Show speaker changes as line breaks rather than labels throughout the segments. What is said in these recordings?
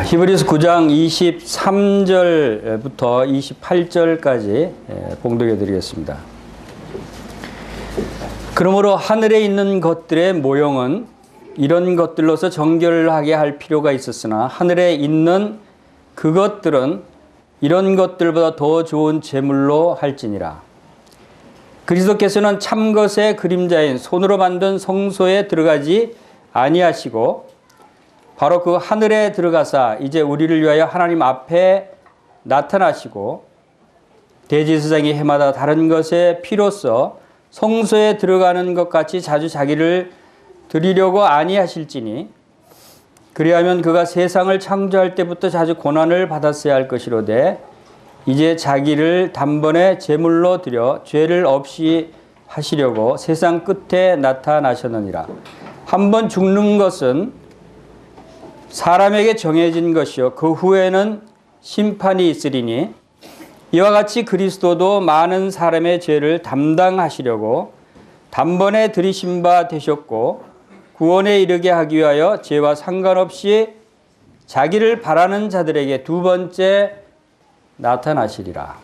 히브리서 9장 23절부터 28절까지 봉독해 드리겠습니다. 그러므로 하늘에 있는 것들의 모형은 이런 것들로서 정결하게 할 필요가 있었으나 하늘에 있는 그것들은 이런 것들보다 더 좋은 제물로 할지니라. 그리스도께서는 참것의 그림자인 손으로 만든 성소에 들어가지 아니하시고 바로 그 하늘에 들어가사 이제 우리를 위하여 하나님 앞에 나타나시고 대제사장이 해마다 다른 것에 피로써 성소에 들어가는 것 같이 자주 자기를 드리려고 아니하실지니 그리하면 그가 세상을 창조할 때부터 자주 고난을 받았어야 할 것이로되 이제 자기를 단번에 제물로 드려 죄를 없이 하시려고 세상 끝에 나타나셨느니라. 한번 죽는 것은 사람에게 정해진 것이요 그 후에는 심판이 있으리니 이와 같이 그리스도도 많은 사람의 죄를 담당하시려고 단번에 들이신 바 되셨고 구원에 이르게 하기 위하여 죄와 상관없이 자기를 바라는 자들에게 두 번째 나타나시리라.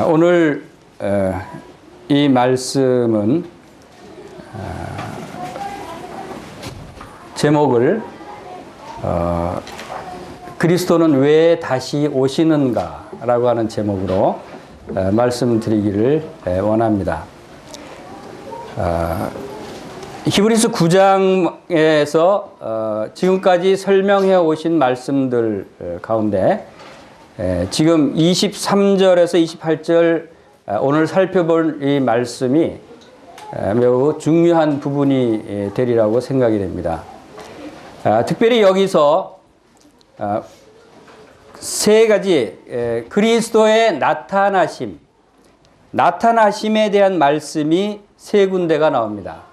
오늘 이 말씀은 제목을 그리스도는 왜 다시 오시는가 라고 하는 제목으로 말씀드리기를 원합니다. 히브리서 9장에서 지금까지 설명해 오신 말씀들 가운데 지금 23절에서 28절 오늘 살펴볼 이 말씀이 매우 중요한 부분이 되리라고 생각이 됩니다. 특별히 여기서 세 가지 그리스도의 나타나심에 대한 말씀이 세 군데가 나옵니다.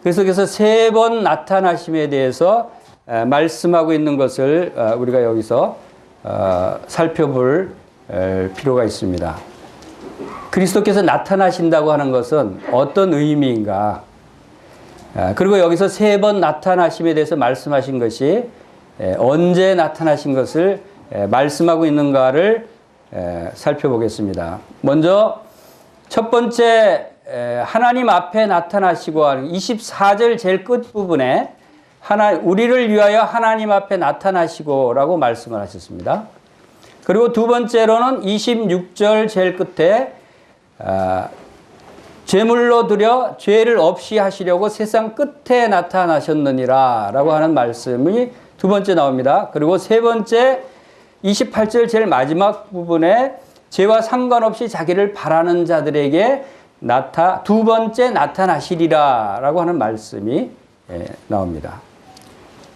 그래서 세 번 나타나심에 대해서 말씀하고 있는 것을 우리가 여기서 살펴볼 필요가 있습니다. 그리스도께서 나타나신다고 하는 것은 어떤 의미인가? 그리고 여기서 세 번 나타나심에 대해서 말씀하신 것이 언제 나타나신 것을 말씀하고 있는가를 살펴보겠습니다. 먼저 첫 번째 하나님 앞에 나타나시고 하는 24절 제일 끝부분에 우리를 위하여 하나님 앞에 나타나시고 라고 말씀을 하셨습니다. 그리고 두 번째로는 26절 제일 끝에 제물로 드려 죄를 없이 하시려고 세상 끝에 나타나셨느니라 라고 하는 말씀이 두 번째 나옵니다. 그리고 세 번째 28절 제일 마지막 부분에 죄와 상관없이 자기를 바라는 자들에게 두 번째 나타나시리라 라고 하는 말씀이 나옵니다.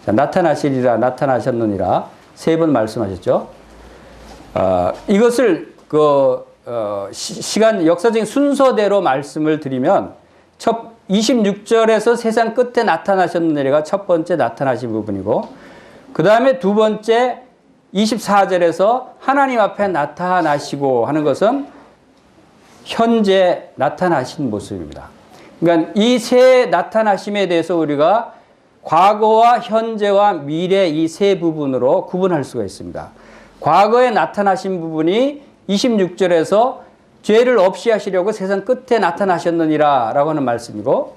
자, 나타나시리라, 나타나셨느니라 세 번 말씀하셨죠. 이것을 시간 역사적인 순서대로 말씀을 드리면 26절에서 세상 끝에 나타나셨느니라가 첫 번째 나타나신 부분이고 그 다음에 두 번째 24절에서 하나님 앞에 나타나시고 하는 것은 현재 나타나신 모습입니다. 그러니까 이 세 나타나심에 대해서 우리가 과거와 현재와 미래 이 세 부분으로 구분할 수가 있습니다. 과거에 나타나신 부분이 26절에서 죄를 없이 하시려고 세상 끝에 나타나셨느니라 라고 하는 말씀이고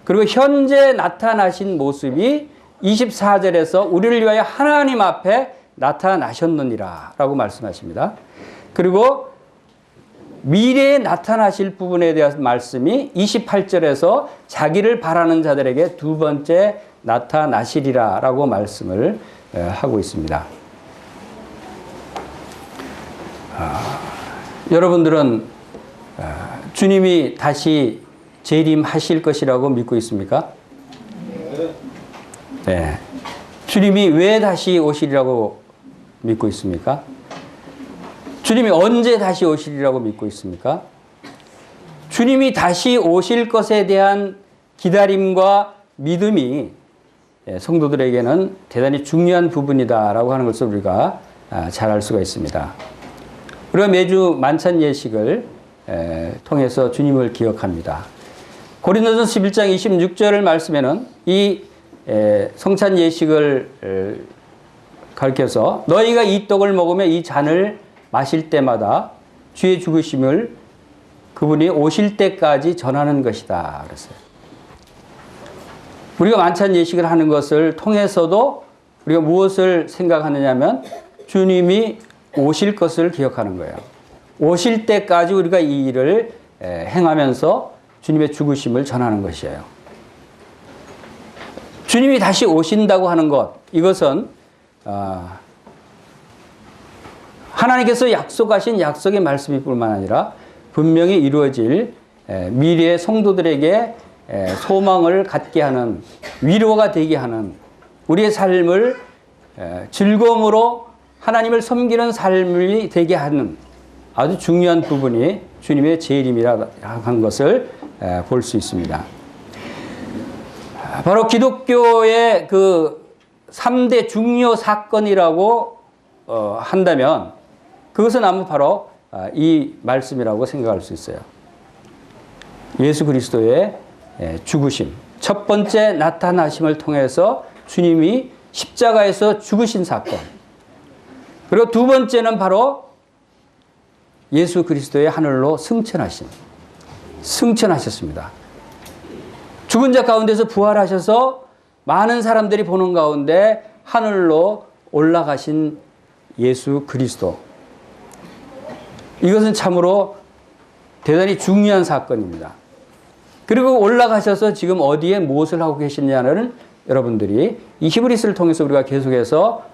그리고 현재 나타나신 모습이 24절에서 우리를 위하여 하나님 앞에 나타나셨느니라 라고 말씀하십니다. 그리고 미래에 나타나실 부분에 대한 말씀이 28절에서 자기를 바라는 자들에게 두 번째 나타나시리라 라고 말씀을 하고 있습니다. 여러분들은 주님이 다시 재림하실 것이라고 믿고 있습니까? 네. 주님이 왜 다시 오시리라고 믿고 있습니까? 주님이 언제 다시 오시리라고 믿고 있습니까? 주님이 다시 오실 것에 대한 기다림과 믿음이 성도들에게는 대단히 중요한 부분이다라고 하는 것을 우리가 잘 알 수가 있습니다. 우리가 매주 만찬 예식을 통해서 주님을 기억합니다. 고린도전서 11장 26절을 말씀에는 이 성찬 예식을 가르쳐서 너희가 이 떡을 먹으며 이 잔을 마실 때마다 주의 죽으심을 그분이 오실 때까지 전하는 것이다 그랬어요. 우리가 만찬 예식을 하는 것을 통해서도 우리가 무엇을 생각하느냐면 주님이 오실 것을 기억하는 거예요. 오실 때까지 우리가 이 일을 행하면서 주님의 죽으심을 전하는 것이에요. 주님이 다시 오신다고 하는 것, 이것은 하나님께서 약속하신 약속의 말씀일 뿐만 아니라 분명히 이루어질 미래의 성도들에게 소망을 갖게 하는, 위로가 되게 하는, 우리의 삶을 즐거움으로 하나님을 섬기는 삶이 되게 하는 아주 중요한 부분이 주님의 재림이라 한 것을 볼 수 있습니다. 바로 기독교의 그 3대 중요 사건이라고 한다면 그것은 아마 바로 이 말씀이라고 생각할 수 있어요. 예수 그리스도의 죽으심, 첫 번째 나타나심을 통해서 주님이 십자가에서 죽으신 사건, 그리고 두 번째는 바로 예수 그리스도의 하늘로 승천하셨습니다. 죽은 자 가운데서 부활하셔서 많은 사람들이 보는 가운데 하늘로 올라가신 예수 그리스도. 이것은 참으로 대단히 중요한 사건입니다. 그리고 올라가셔서 지금 어디에 무엇을 하고 계시냐는 여러분들이 이 히브리서를 통해서 우리가 계속해서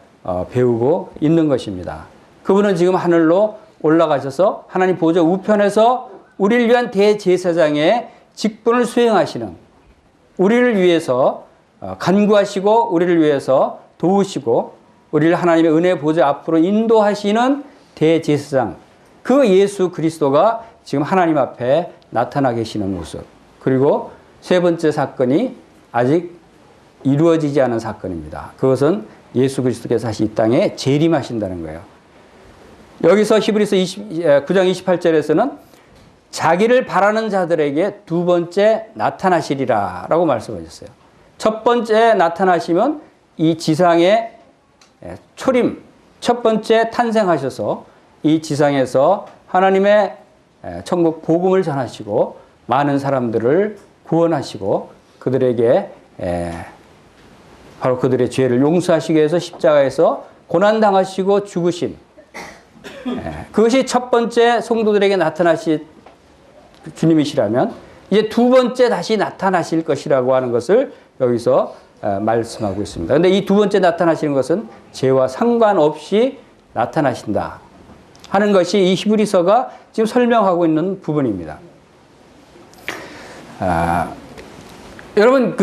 배우고 있는 것입니다. 그분은 지금 하늘로 올라가셔서 하나님 보좌 우편에서 우리를 위한 대제사장의 직분을 수행하시는, 우리를 위해서 간구하시고 우리를 위해서 도우시고 우리를 하나님의 은혜 보좌 앞으로 인도하시는 대제사장, 그 예수 그리스도가 지금 하나님 앞에 나타나 계시는 모습. 그리고 세 번째 사건이 아직 이루어지지 않은 사건입니다. 그것은 예수 그리스도께서 다시 이 땅에 재림하신다는 거예요. 여기서 히브리서 9장 28절에서는 자기를 바라는 자들에게 두 번째 나타나시리라 라고 말씀하셨어요. 첫 번째 나타나시면 이 지상에 초림, 첫 번째 탄생하셔서 이 지상에서 하나님의 천국 복음을 전하시고 많은 사람들을 구원하시고 그들에게 바로 그들의 죄를 용서하시기 위해서 십자가에서 고난당하시고 죽으신, 그것이 첫 번째 성도들에게 나타나신 주님이시라면 이제 두 번째 다시 나타나실 것이라고 하는 것을 여기서 말씀하고 있습니다. 그런데 이 두 번째 나타나시는 것은 죄와 상관없이 나타나신다 하는 것이 이 히브리서가 지금 설명하고 있는 부분입니다. 여러분,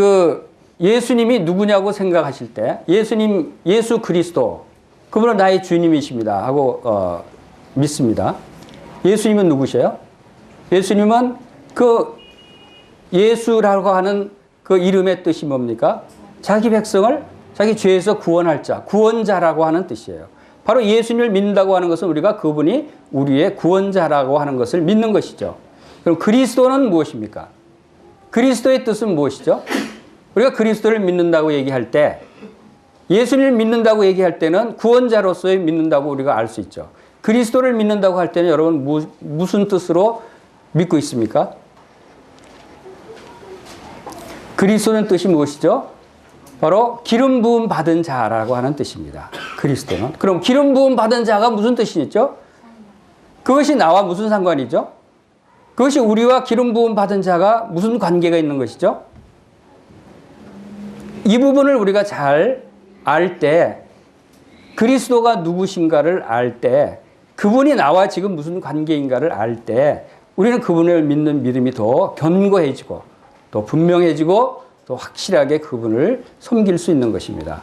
예수님이 누구냐고 생각하실 때 예수 그리스도, 그분은 나의 주님이십니다 하고 믿습니다. 예수님은 누구세요? 예수님은 그 예수라고 하는 그 이름의 뜻이 뭡니까? 자기 백성을 자기 죄에서 구원할 자, 구원자라고 하는 뜻이에요. 바로 예수님을 믿는다고 하는 것은 우리가 그분이 우리의 구원자라고 하는 것을 믿는 것이죠. 그럼 그리스도는 무엇입니까? 그리스도의 뜻은 무엇이죠? 우리가 그리스도를 믿는다고 얘기할 때, 예수님을 믿는다고 얘기할 때는 구원자로서의 믿는다고 우리가 알 수 있죠. 그리스도를 믿는다고 할 때는 여러분 무슨 뜻으로 믿고 있습니까? 그리스도는 뜻이 무엇이죠? 바로 기름 부음 받은 자라고 하는 뜻입니다. 그리스도는. 그럼 기름 부음 받은 자가 무슨 뜻이죠? 그것이 나와 무슨 상관이죠? 그것이 우리와 기름 부음 받은 자가 무슨 관계가 있는 것이죠? 이 부분을 우리가 잘 알 때, 그리스도가 누구신가를 알 때, 그분이 나와 지금 무슨 관계인가를 알 때 우리는 그분을 믿는 믿음이 더 견고해지고 더 분명해지고 더 확실하게 그분을 섬길 수 있는 것입니다.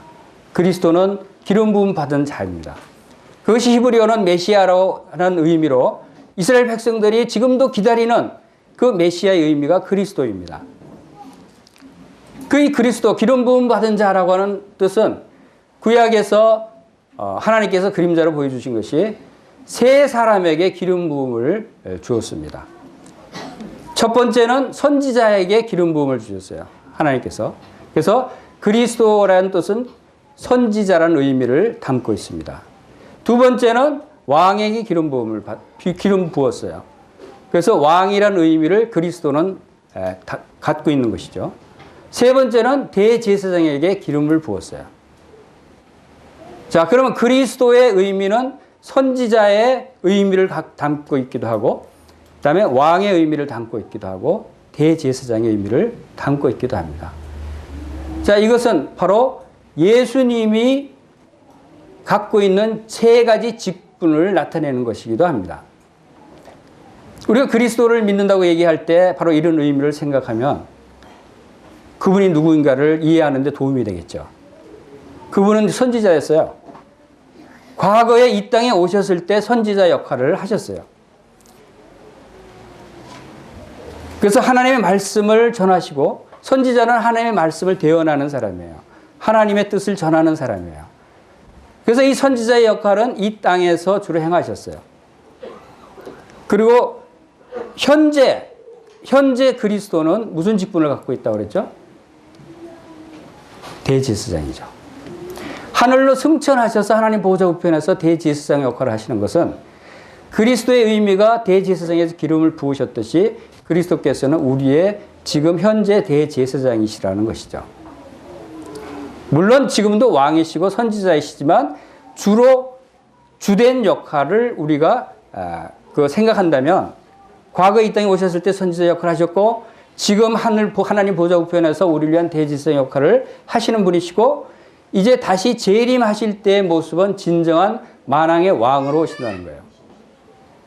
그리스도는 기름 부음 받은 자입니다. 그것이 히브리어는 메시아라는 의미로 이스라엘 백성들이 지금도 기다리는 그 메시아의 의미가 그리스도입니다. 그 그리스도, 기름 부음 받은 자라고 하는 뜻은 구약에서 하나님께서 그림자로 보여주신 것이 세 사람에게 기름 부음을 주었습니다. 첫 번째는 선지자에게 기름 부음을 주셨어요. 하나님께서. 그래서 그리스도라는 뜻은 선지자라는 의미를 담고 있습니다. 두 번째는 왕에게 기름 부었어요. 그래서 왕이라는 의미를 그리스도는 갖고 있는 것이죠. 세 번째는 대제사장에게 기름을 부었어요. 자, 그러면 그리스도의 의미는 선지자의 의미를 담고 있기도 하고, 그 다음에 왕의 의미를 담고 있기도 하고, 대제사장의 의미를 담고 있기도 합니다. 자, 이것은 바로 예수님이 갖고 있는 세 가지 직분을 나타내는 것이기도 합니다. 우리가 그리스도를 믿는다고 얘기할 때 바로 이런 의미를 생각하면 그분이 누구인가를 이해하는 데 도움이 되겠죠. 그분은 선지자였어요. 과거에 이 땅에 오셨을 때 선지자 역할을 하셨어요. 그래서 하나님의 말씀을 전하시고, 선지자는 하나님의 말씀을 대언하는 사람이에요. 하나님의 뜻을 전하는 사람이에요. 그래서 이 선지자의 역할은 이 땅에서 주로 행하셨어요. 그리고 현재 그리스도는 무슨 직분을 갖고 있다고 그랬죠? 대제사장이죠. 하늘로 승천하셔서 하나님 보좌 우편에서 대제사장 역할을 하시는 것은 그리스도의 의미가 대제사장에서 기름을 부으셨듯이 그리스도께서는 우리의 지금 현재 대제사장이시라는 것이죠. 물론 지금도 왕이시고 선지자이시지만 주로 주된 역할을 우리가 생각한다면 과거 이 땅에 오셨을 때 선지자 역할을 하셨고, 지금 하나님 보좌 우편에서 우리를 위한 대제사장 역할을 하시는 분이시고, 이제 다시 재림하실 때의 모습은 진정한 만왕의 왕으로 오신다는 거예요.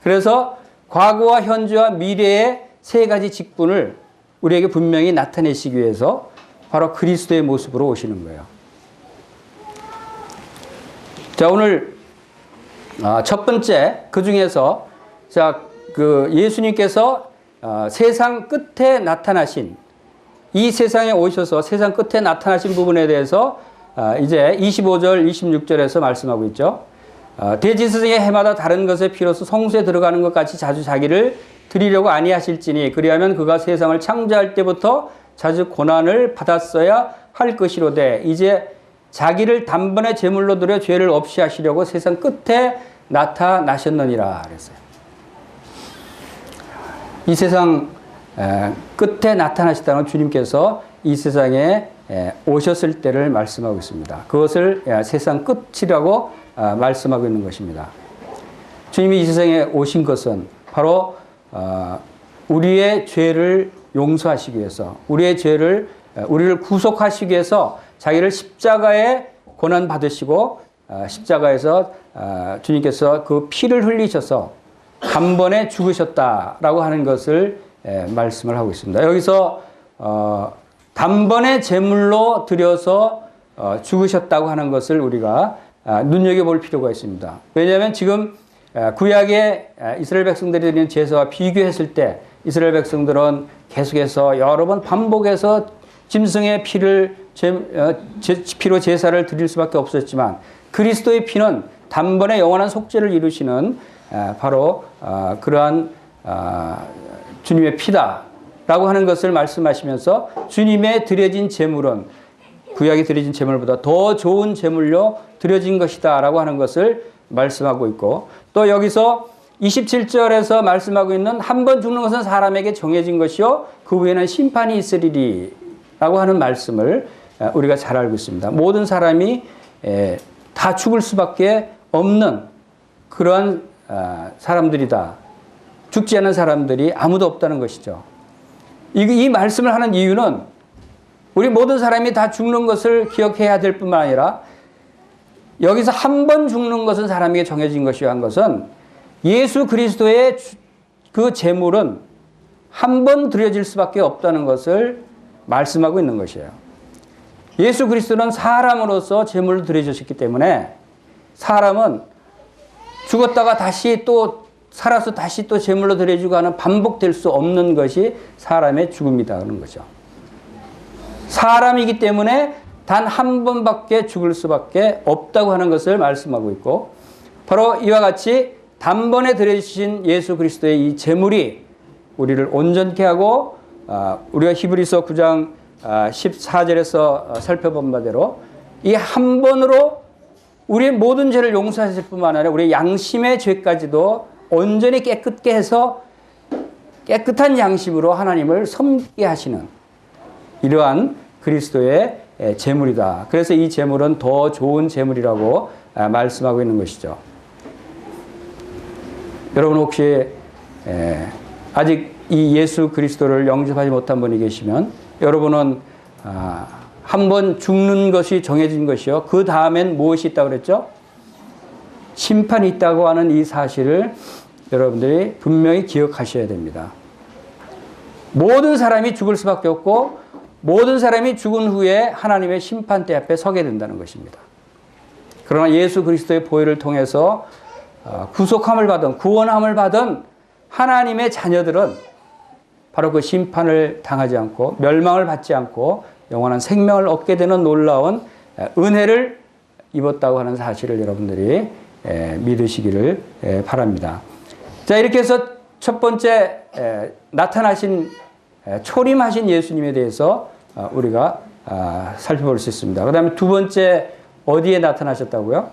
그래서 과거와 현재와 미래의 세 가지 직분을 우리에게 분명히 나타내시기 위해서 바로 그리스도의 모습으로 오시는 거예요. 자, 오늘 첫 번째, 그 중에서 예수님께서 세상 끝에 나타나신, 이 세상에 오셔서 세상 끝에 나타나신 부분에 대해서 이제 25절, 26절에서 말씀하고 있죠. 대제사장의 해마다 다른 것의 피로서 성소에 들어가는 것 같이 자주 자기를 드리려고 아니하실지니 그리하면 그가 세상을 창조할 때부터 자주 고난을 받았어야 할 것이로되 이제 자기를 단번에 제물로 드려 죄를 없이 하시려고 세상 끝에 나타나셨느니라 그랬어요. 이 세상 끝에 나타나셨다는 주님께서 이 세상에 오셨을 때를 말씀하고 있습니다. 그것을 세상 끝이라고 말씀하고 있는 것입니다. 주님이 이 세상에 오신 것은 바로 우리의 죄를 용서하시기 위해서, 우리를 구속하시기 위해서 자기를 십자가에 고난 받으시고 십자가에서 주님께서 그 피를 흘리셔서 단번에 죽으셨다라고 하는 것을 말씀을 하고 있습니다. 여기서 단번에 제물로 드려서 죽으셨다고 하는 것을 우리가 눈여겨볼 필요가 있습니다. 왜냐하면 지금 구약의 이스라엘 백성들이 드리는 제사와 비교했을 때 이스라엘 백성들은 계속해서 여러 번 반복해서 짐승의 피로 제사를 드릴 수밖에 없었지만 그리스도의 피는 단번에 영원한 속죄를 이루시는 바로 그러한 주님의 피다라고 하는 것을 말씀하시면서 주님의 드려진 제물은 구약에 드려진 제물보다 더 좋은 제물로 드려진 것이다 라고 하는 것을 말씀하고 있고, 또 여기서 27절에서 말씀하고 있는 한 번 죽는 것은 사람에게 정해진 것이요 그 후에는 심판이 있으리리 라고 하는 말씀을 우리가 잘 알고 있습니다. 모든 사람이 다 죽을 수밖에 없는 그러한 사람들이다. 죽지 않은 사람들이 아무도 없다는 것이죠. 이 말씀을 하는 이유는 우리 모든 사람이 다 죽는 것을 기억해야 될 뿐만 아니라 여기서 한 번 죽는 것은 사람에게 정해진 것이요 한 것은 예수 그리스도의 그 제물은 한 번 드려질 수밖에 없다는 것을 말씀하고 있는 것이에요. 예수 그리스도는 사람으로서 제물을 드려주셨기 때문에 사람은 죽었다가 다시 또 살아서 다시 또 제물로 드려지고 하는 반복될 수 없는 것이 사람의 죽음이라는 거죠. 사람이기 때문에 단 한 번밖에 죽을 수밖에 없다고 하는 것을 말씀하고 있고, 바로 이와 같이 단번에 드려주신 예수 그리스도의 이 제물이 우리를 온전케 하고 우리가 히브리서 9장 14절에서 살펴본 바대로 이 한 번으로 우리의 모든 죄를 용서하실 뿐만 아니라 우리의 양심의 죄까지도 온전히 깨끗게 해서 깨끗한 양심으로 하나님을 섬기게 하시는 이러한 그리스도의 제물이다. 그래서 이 제물은 더 좋은 제물이라고 말씀하고 있는 것이죠. 여러분 혹시 아직 이 예수 그리스도를 영접하지 못한 분이 계시면 여러분은 한번 죽는 것이 정해진 것이요. 그 다음엔 무엇이 있다고 그랬죠? 심판이 있다고 하는 이 사실을 여러분들이 분명히 기억하셔야 됩니다. 모든 사람이 죽을 수밖에 없고 모든 사람이 죽은 후에 하나님의 심판대 앞에 서게 된다는 것입니다. 그러나 예수 그리스도의 보혈을 통해서 구속함을 받은 구원함을 받은 하나님의 자녀들은 바로 그 심판을 당하지 않고 멸망을 받지 않고 영원한 생명을 얻게 되는 놀라운 은혜를 입었다고 하는 사실을 여러분들이 믿으시기를 바랍니다. 자, 이렇게 해서 첫 번째 나타나신 초림하신 예수님에 대해서 우리가 살펴볼 수 있습니다. 그 다음에 두 번째 어디에 나타나셨다고요?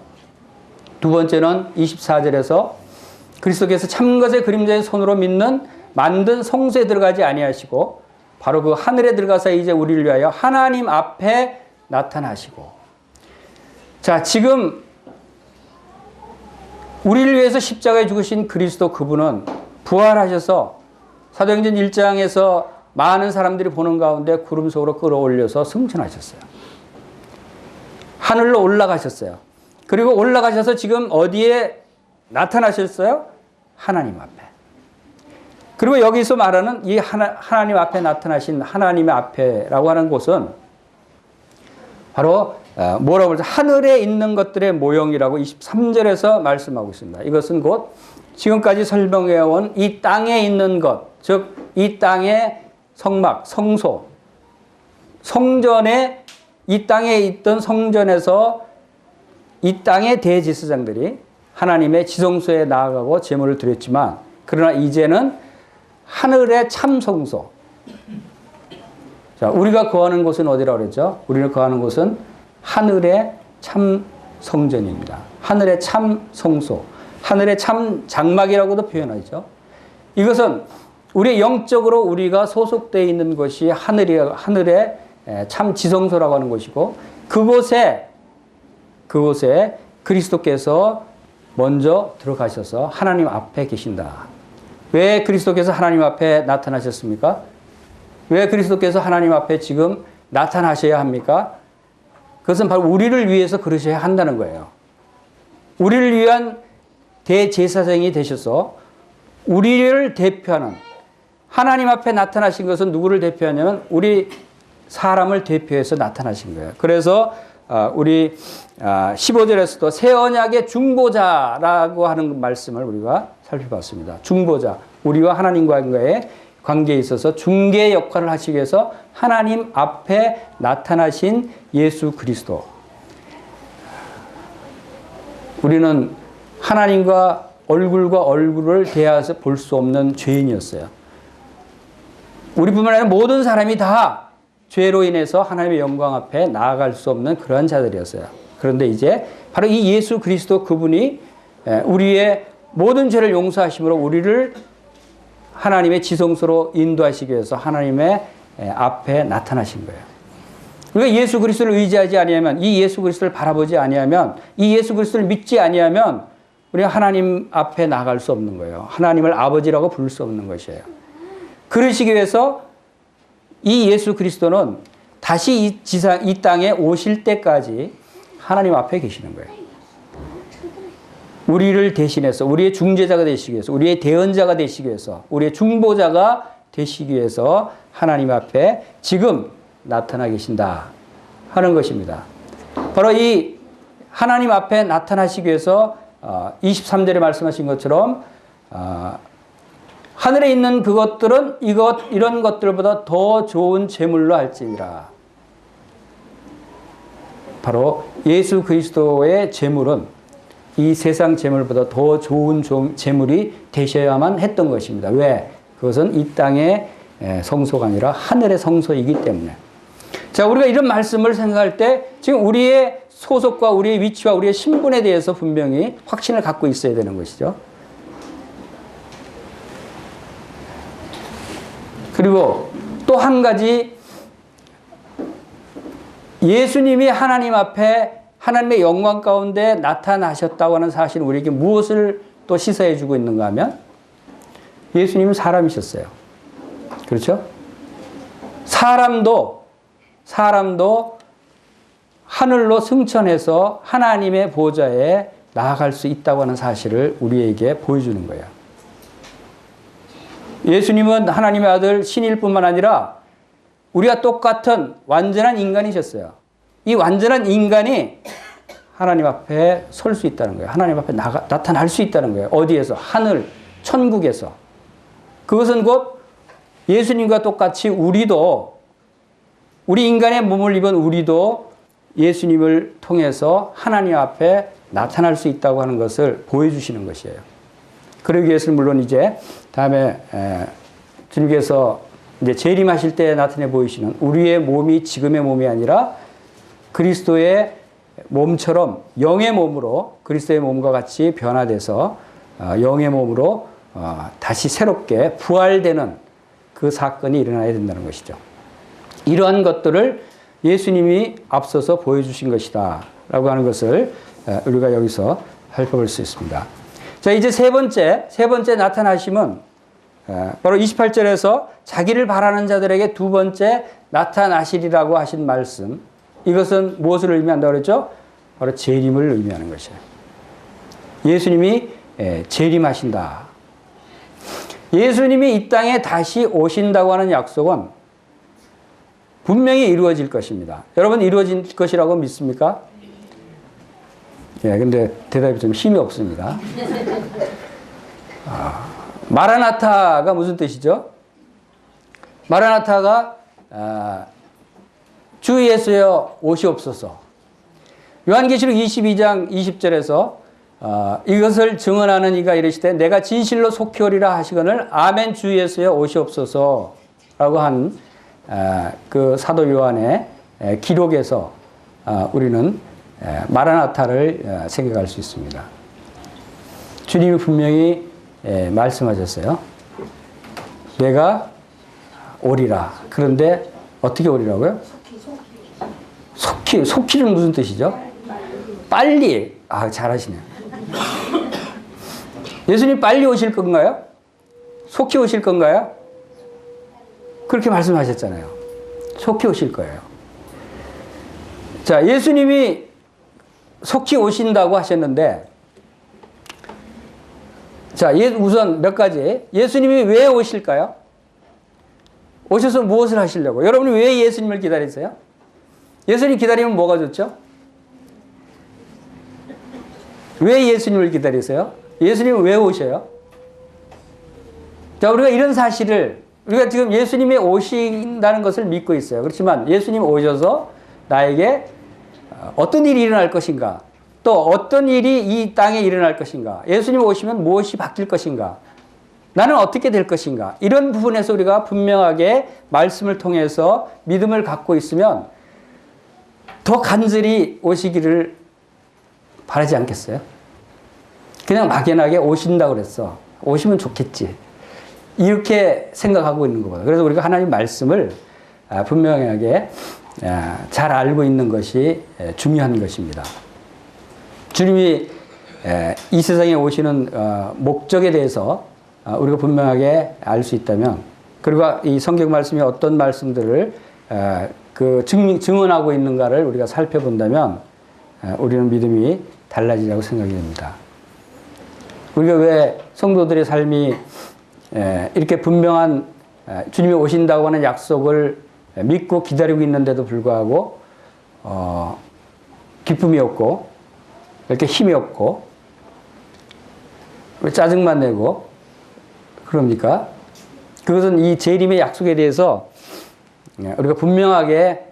두 번째는 24절에서 그리스도께서 참것의 그림자의 손으로 만든 성소에 들어가지 아니하시고 바로 그 하늘에 들어가서 이제 우리를 위하여 하나님 앞에 나타나시고. 자, 지금 우리를 위해서 십자가에 죽으신 그리스도 그분은 부활하셔서 사도행전 1장에서 많은 사람들이 보는 가운데 구름 속으로 끌어올려서 승천하셨어요. 하늘로 올라가셨어요. 그리고 올라가셔서 지금 어디에 나타나셨어요? 하나님 앞에. 그리고 여기서 말하는 이 하나님 앞에 나타나신 하나님의 앞에라고 하는 곳은 바로 뭐라고 그러죠? 하늘에 있는 것들의 모형이라고 23절에서 말씀하고 있습니다. 이것은 곧 지금까지 설명해온 이 땅에 있는 것, 즉 이 땅의 성막, 성소, 성전에 이 땅에 있던 성전에서 이 땅의 대제사장들이 하나님의 지성소에 나아가고 제물을 드렸지만 그러나 이제는 하늘의 참 성소. 자, 우리가 거하는 곳은 어디라고 그랬죠? 우리가 거하는 곳은 하늘의 참 성전입니다. 하늘의 참 성소. 하늘의 참 장막이라고도 표현하죠. 이것은 우리 영적으로 우리가 소속되어 있는 것이 하늘의 참 지성소라고 하는 것이고 그곳에 그리스도께서 먼저 들어가셔서 하나님 앞에 계신다. 왜 그리스도께서 하나님 앞에 나타나셨습니까? 왜 그리스도께서 하나님 앞에 지금 나타나셔야 합니까? 그것은 바로 우리를 위해서 그러셔야 한다는 거예요. 우리를 위한 대제사장이 되셔서 우리를 대표하는 하나님 앞에 나타나신 것은 누구를 대표하냐면 우리 사람을 대표해서 나타나신 거예요. 그래서 우리 15절에서도 새 언약의 중보자라고 하는 말씀을 우리가 살펴봤습니다. 중보자, 우리와 하나님과의 관계에 있어서 중개 역할을 하시기 위해서 하나님 앞에 나타나신 예수 그리스도. 우리는 하나님과 얼굴을 대해서 볼 수 없는 죄인이었어요. 우리뿐만 아니라 모든 사람이 다 죄로 인해서 하나님의 영광 앞에 나아갈 수 없는 그런 자들이었어요. 그런데 이제 바로 이 예수 그리스도 그분이 우리의 모든 죄를 용서하심으로 우리를 하나님의 지성소로 인도하시기 위해서 하나님의 앞에 나타나신 거예요. 우리가 예수 그리스도를 의지하지 아니하면, 이 예수 그리스도를 바라보지 아니하면, 이 예수 그리스도를 믿지 아니하면 우리가 하나님 앞에 나갈 수 없는 거예요. 하나님을 아버지라고 부를 수 없는 것이에요. 그러시기 위해서 이 예수 그리스도는 다시 이 땅에 오실 때까지 하나님 앞에 계시는 거예요. 우리를 대신해서, 우리의 중재자가 되시기 위해서, 우리의 대언자가 되시기 위해서, 우리의 중보자가 되시기 위해서 하나님 앞에 지금 나타나 계신다 하는 것입니다. 바로 이 하나님 앞에 나타나시기 위해서 23절에 말씀하신 것처럼 하늘에 있는 그것들은 이런 것들보다 더 좋은 제물로 할지니라. 바로 예수 그리스도의 제물은 이 세상 제물보다 더 좋은 제물이 되셔야만 했던 것입니다. 왜? 그것은 이 땅의 성소가 아니라 하늘의 성소이기 때문에. 자, 우리가 이런 말씀을 생각할 때 지금 우리의 소속과 우리의 위치와 우리의 신분에 대해서 분명히 확신을 갖고 있어야 되는 것이죠. 그리고 또 한 가지, 예수님이 하나님 앞에 하나님의 영광 가운데 나타나셨다고 하는 사실은 우리에게 무엇을 또 시사해 주고 있는가 하면, 예수님은 사람이셨어요. 그렇죠? 사람도 하늘로 승천해서 하나님의 보좌에 나아갈 수 있다고 하는 사실을 우리에게 보여주는 거예요. 예수님은 하나님의 아들 신일 뿐만 아니라 우리와 똑같은 완전한 인간이셨어요. 이 완전한 인간이 하나님 앞에 설 수 있다는 거예요. 하나님 앞에 나타날 수 있다는 거예요. 어디에서? 하늘, 천국에서. 그것은 곧 예수님과 똑같이 우리도, 우리 인간의 몸을 입은 우리도 예수님을 통해서 하나님 앞에 나타날 수 있다고 하는 것을 보여주시는 것이에요. 그러기 위해서는 물론 이제 다음에 주님께서 이제 재림하실 때 나타내 보이시는 우리의 몸이 지금의 몸이 아니라 그리스도의 몸처럼 영의 몸으로, 그리스도의 몸과 같이 변화돼서 영의 몸으로 다시 새롭게 부활되는 그 사건이 일어나야 된다는 것이죠. 이러한 것들을 예수님이 앞서서 보여주신 것이다 라고 하는 것을 우리가 여기서 살펴볼 수 있습니다. 자, 이제 세 번째 나타나심은 바로 28절에서 자기를 바라는 자들에게 두 번째 나타나시리라고 하신 말씀, 이것은 무엇을 의미한다고 그랬죠? 바로 재림을 의미하는 것이에요. 예수님이 재림하신다. 예수님이 이 땅에 다시 오신다고 하는 약속은 분명히 이루어질 것입니다. 여러분, 이루어질 것이라고 믿습니까? 예, 근데 대답이 좀 힘이 없습니다. 마라나타가 무슨 뜻이죠? 마라나타가 주 예수여 오시옵소서. 요한계시록 22장 20절에서 이것을 증언하는 이가 이르시되 내가 진실로 속히 오리라 하시거늘 아멘 주 예수여 오시옵소서 라고 한 그 사도 요한의 기록에서 우리는 마라나타를 생각할 수 있습니다. 주님이 분명히 말씀하셨어요. 내가 오리라. 그런데 어떻게 오리라고요? 속히는 무슨 뜻이죠? 빨리. 잘하시네요. 예수님 빨리 오실 건가요? 속히 오실 건가요? 그렇게 말씀하셨잖아요. 속히 오실 거예요. 자, 예수님이 속히 오신다고 하셨는데, 자, 우선 몇 가지. 예수님이 왜 오실까요? 오셔서 무엇을 하시려고? 여러분이 왜 예수님을 기다리세요? 예수님 기다리면 뭐가 좋죠? 왜 예수님을 기다리세요? 예수님은 왜 오셔요? 자, 우리가 이런 사실을, 우리가 지금 예수님이 오신다는 것을 믿고 있어요. 그렇지만 예수님 오셔서 나에게 어떤 일이 일어날 것인가, 또 어떤 일이 이 땅에 일어날 것인가, 예수님 오시면 무엇이 바뀔 것인가, 나는 어떻게 될 것인가, 이런 부분에서 우리가 분명하게 말씀을 통해서 믿음을 갖고 있으면 더 간절히 오시기를 바라지 않겠어요? 그냥 막연하게 오신다고 그랬어. 오시면 좋겠지. 이렇게 생각하고 있는 것보다. 그래서 우리가 하나님 말씀을 분명하게 잘 알고 있는 것이 중요한 것입니다. 주님이 이 세상에 오시는 목적에 대해서 우리가 분명하게 알 수 있다면, 그리고 이 성경 말씀이 어떤 말씀들을 증언하고 있는가를 우리가 살펴본다면 우리는 믿음이 달라지라고 생각이 됩니다. 우리가 왜 성도들의 삶이 이렇게 분명한 주님이 오신다고 하는 약속을 믿고 기다리고 있는데도 불구하고 기쁨이 없고 이렇게 힘이 없고 짜증만 내고 그럽니까? 그것은 이 재림의 약속에 대해서 우리가 분명하게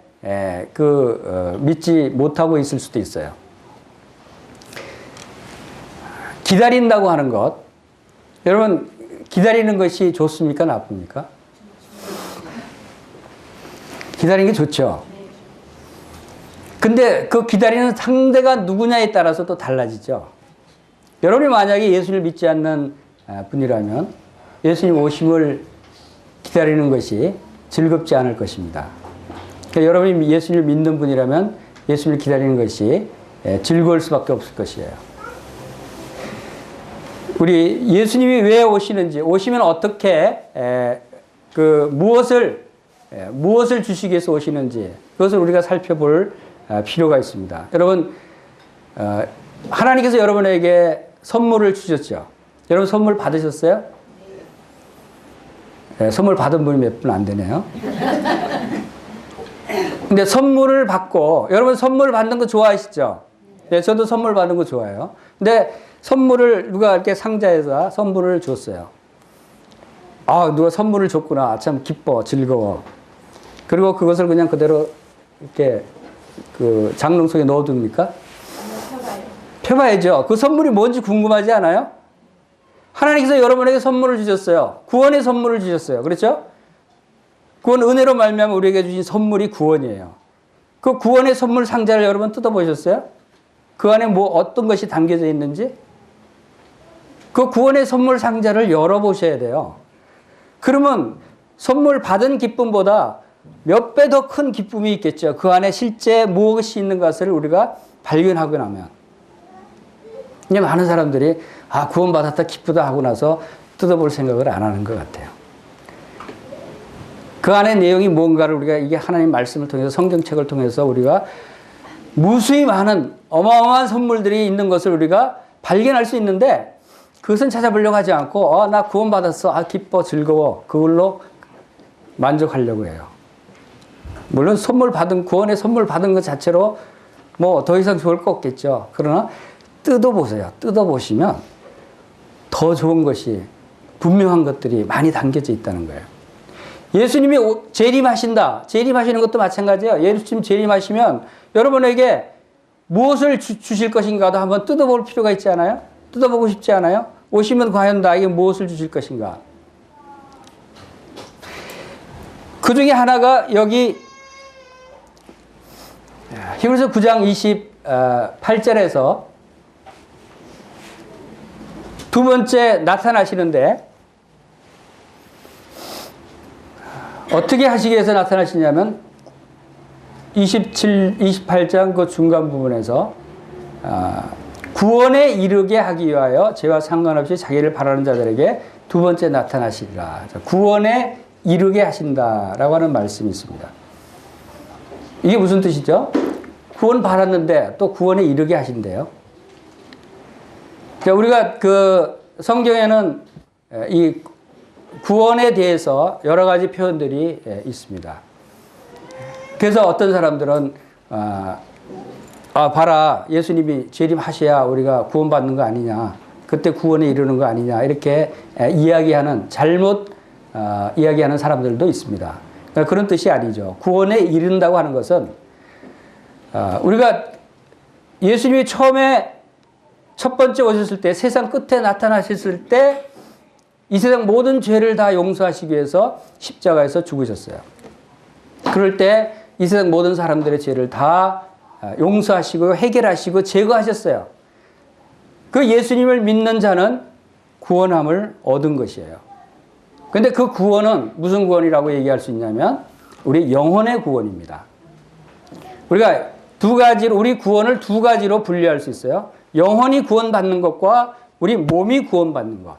믿지 못하고 있을 수도 있어요. 기다린다고 하는 것, 여러분 기다리는 것이 좋습니까? 나쁩니까? 기다리는 게 좋죠. 근데 그 기다리는 상대가 누구냐에 따라서 또 달라지죠. 여러분이 만약에 예수를 믿지 않는 분이라면 예수님 오심을 기다리는 것이 즐겁지 않을 것입니다. 그러니까 여러분이 예수를 믿는 분이라면 예수를 기다리는 것이 즐거울 수밖에 없을 것이에요. 우리 예수님이 왜 오시는지, 오시면 어떻게 무엇을 주시기 위해서 오시는지 그것을 우리가 살펴볼 필요가 있습니다. 여러분, 하나님께서 여러분에게 선물을 주셨죠. 여러분 선물 받으셨어요? 네, 선물 받은 분이 몇 분 안 되네요. 근데 선물을 받고, 여러분 선물 받는 거 좋아하시죠? 네, 저도 선물 받는 거 좋아해요. 근데 선물을 누가 이렇게 상자에서 선물을 줬어요. 아, 누가 선물을 줬구나. 참 기뻐, 즐거워. 그리고 그것을 그냥 그대로 이렇게 그 장롱 속에 넣어둡니까? 펴봐야죠. 그 선물이 뭔지 궁금하지 않아요? 하나님께서 여러분에게 선물을 주셨어요. 구원의 선물을 주셨어요. 그렇죠? 구원 은혜로 말미암아 우리에게 주신 선물이 구원이에요. 그 구원의 선물 상자를 여러분 뜯어보셨어요? 그 안에 뭐 어떤 것이 담겨져 있는지? 그 구원의 선물 상자를 열어보셔야 돼요. 그러면 선물 받은 기쁨보다 몇 배 더 큰 기쁨이 있겠죠. 그 안에 실제 무엇이 있는 것을 우리가 발견하고 나면. 근데 많은 사람들이 구원받았다 기쁘다 하고 나서 뜯어볼 생각을 안 하는 것 같아요. 그 안에 내용이 뭔가를 우리가 이게 하나님 말씀을 통해서 성경책을 통해서 우리가 무수히 많은 어마어마한 선물들이 있는 것을 우리가 발견할 수 있는데 그것은 찾아보려고 하지 않고 나 구원받았어. 기뻐 즐거워. 그걸로 만족하려고 해요. 물론 구원의 선물 받은 것 자체로 뭐 더 이상 좋을 거 없겠죠. 그러나 뜯어보세요. 뜯어보시면 더 좋은 것이 분명한 것들이 많이 담겨져 있다는 거예요. 예수님이 재림하신다. 재림하시는 것도 마찬가지예요. 예수님 재림하시면 여러분에게 무엇을 주실 것인가도 한번 뜯어볼 필요가 있지 않아요? 뜯어보고 싶지 않아요? 오시면 과연 나에게 무엇을 주실 것인가? 그 중에 하나가 여기 히브리서 9장 28절에서 두 번째 나타나시는데 어떻게 하시기 위해서 나타나시냐면 28장 그 중간 부분에서 구원에 이르게 하기 위하여 죄와 상관없이 자기를 바라는 자들에게 두 번째 나타나시리라. 구원에 이르게 하신다라고 하는 말씀이 있습니다. 이게 무슨 뜻이죠? 구원 받았는데 또 구원에 이르게 하신대요. 우리가 그 성경에는 이 구원에 대해서 여러 가지 표현들이 있습니다. 그래서 어떤 사람들은 봐라 예수님이 재림하셔야 우리가 구원받는 거 아니냐, 그때 구원에 이르는 거 아니냐 이렇게 잘못 이야기하는 사람들도 있습니다. 그러니까 그런 뜻이 아니죠. 구원에 이른다고 하는 것은 우리가 예수님이 처음에 첫 번째 오셨을 때 세상 끝에 나타나셨을 때 이 세상 모든 죄를 다 용서하시기 위해서 십자가에서 죽으셨어요. 그럴 때 이 세상 모든 사람들의 죄를 다 용서하시고 해결하시고 제거하셨어요. 그 예수님을 믿는 자는 구원함을 얻은 것이에요. 그런데 그 구원은 무슨 구원이라고 얘기할 수 있냐면 우리 영혼의 구원입니다. 우리가 우리 구원을 두 가지로 분류할 수 있어요. 영혼이 구원받는 것과 우리 몸이 구원받는 것.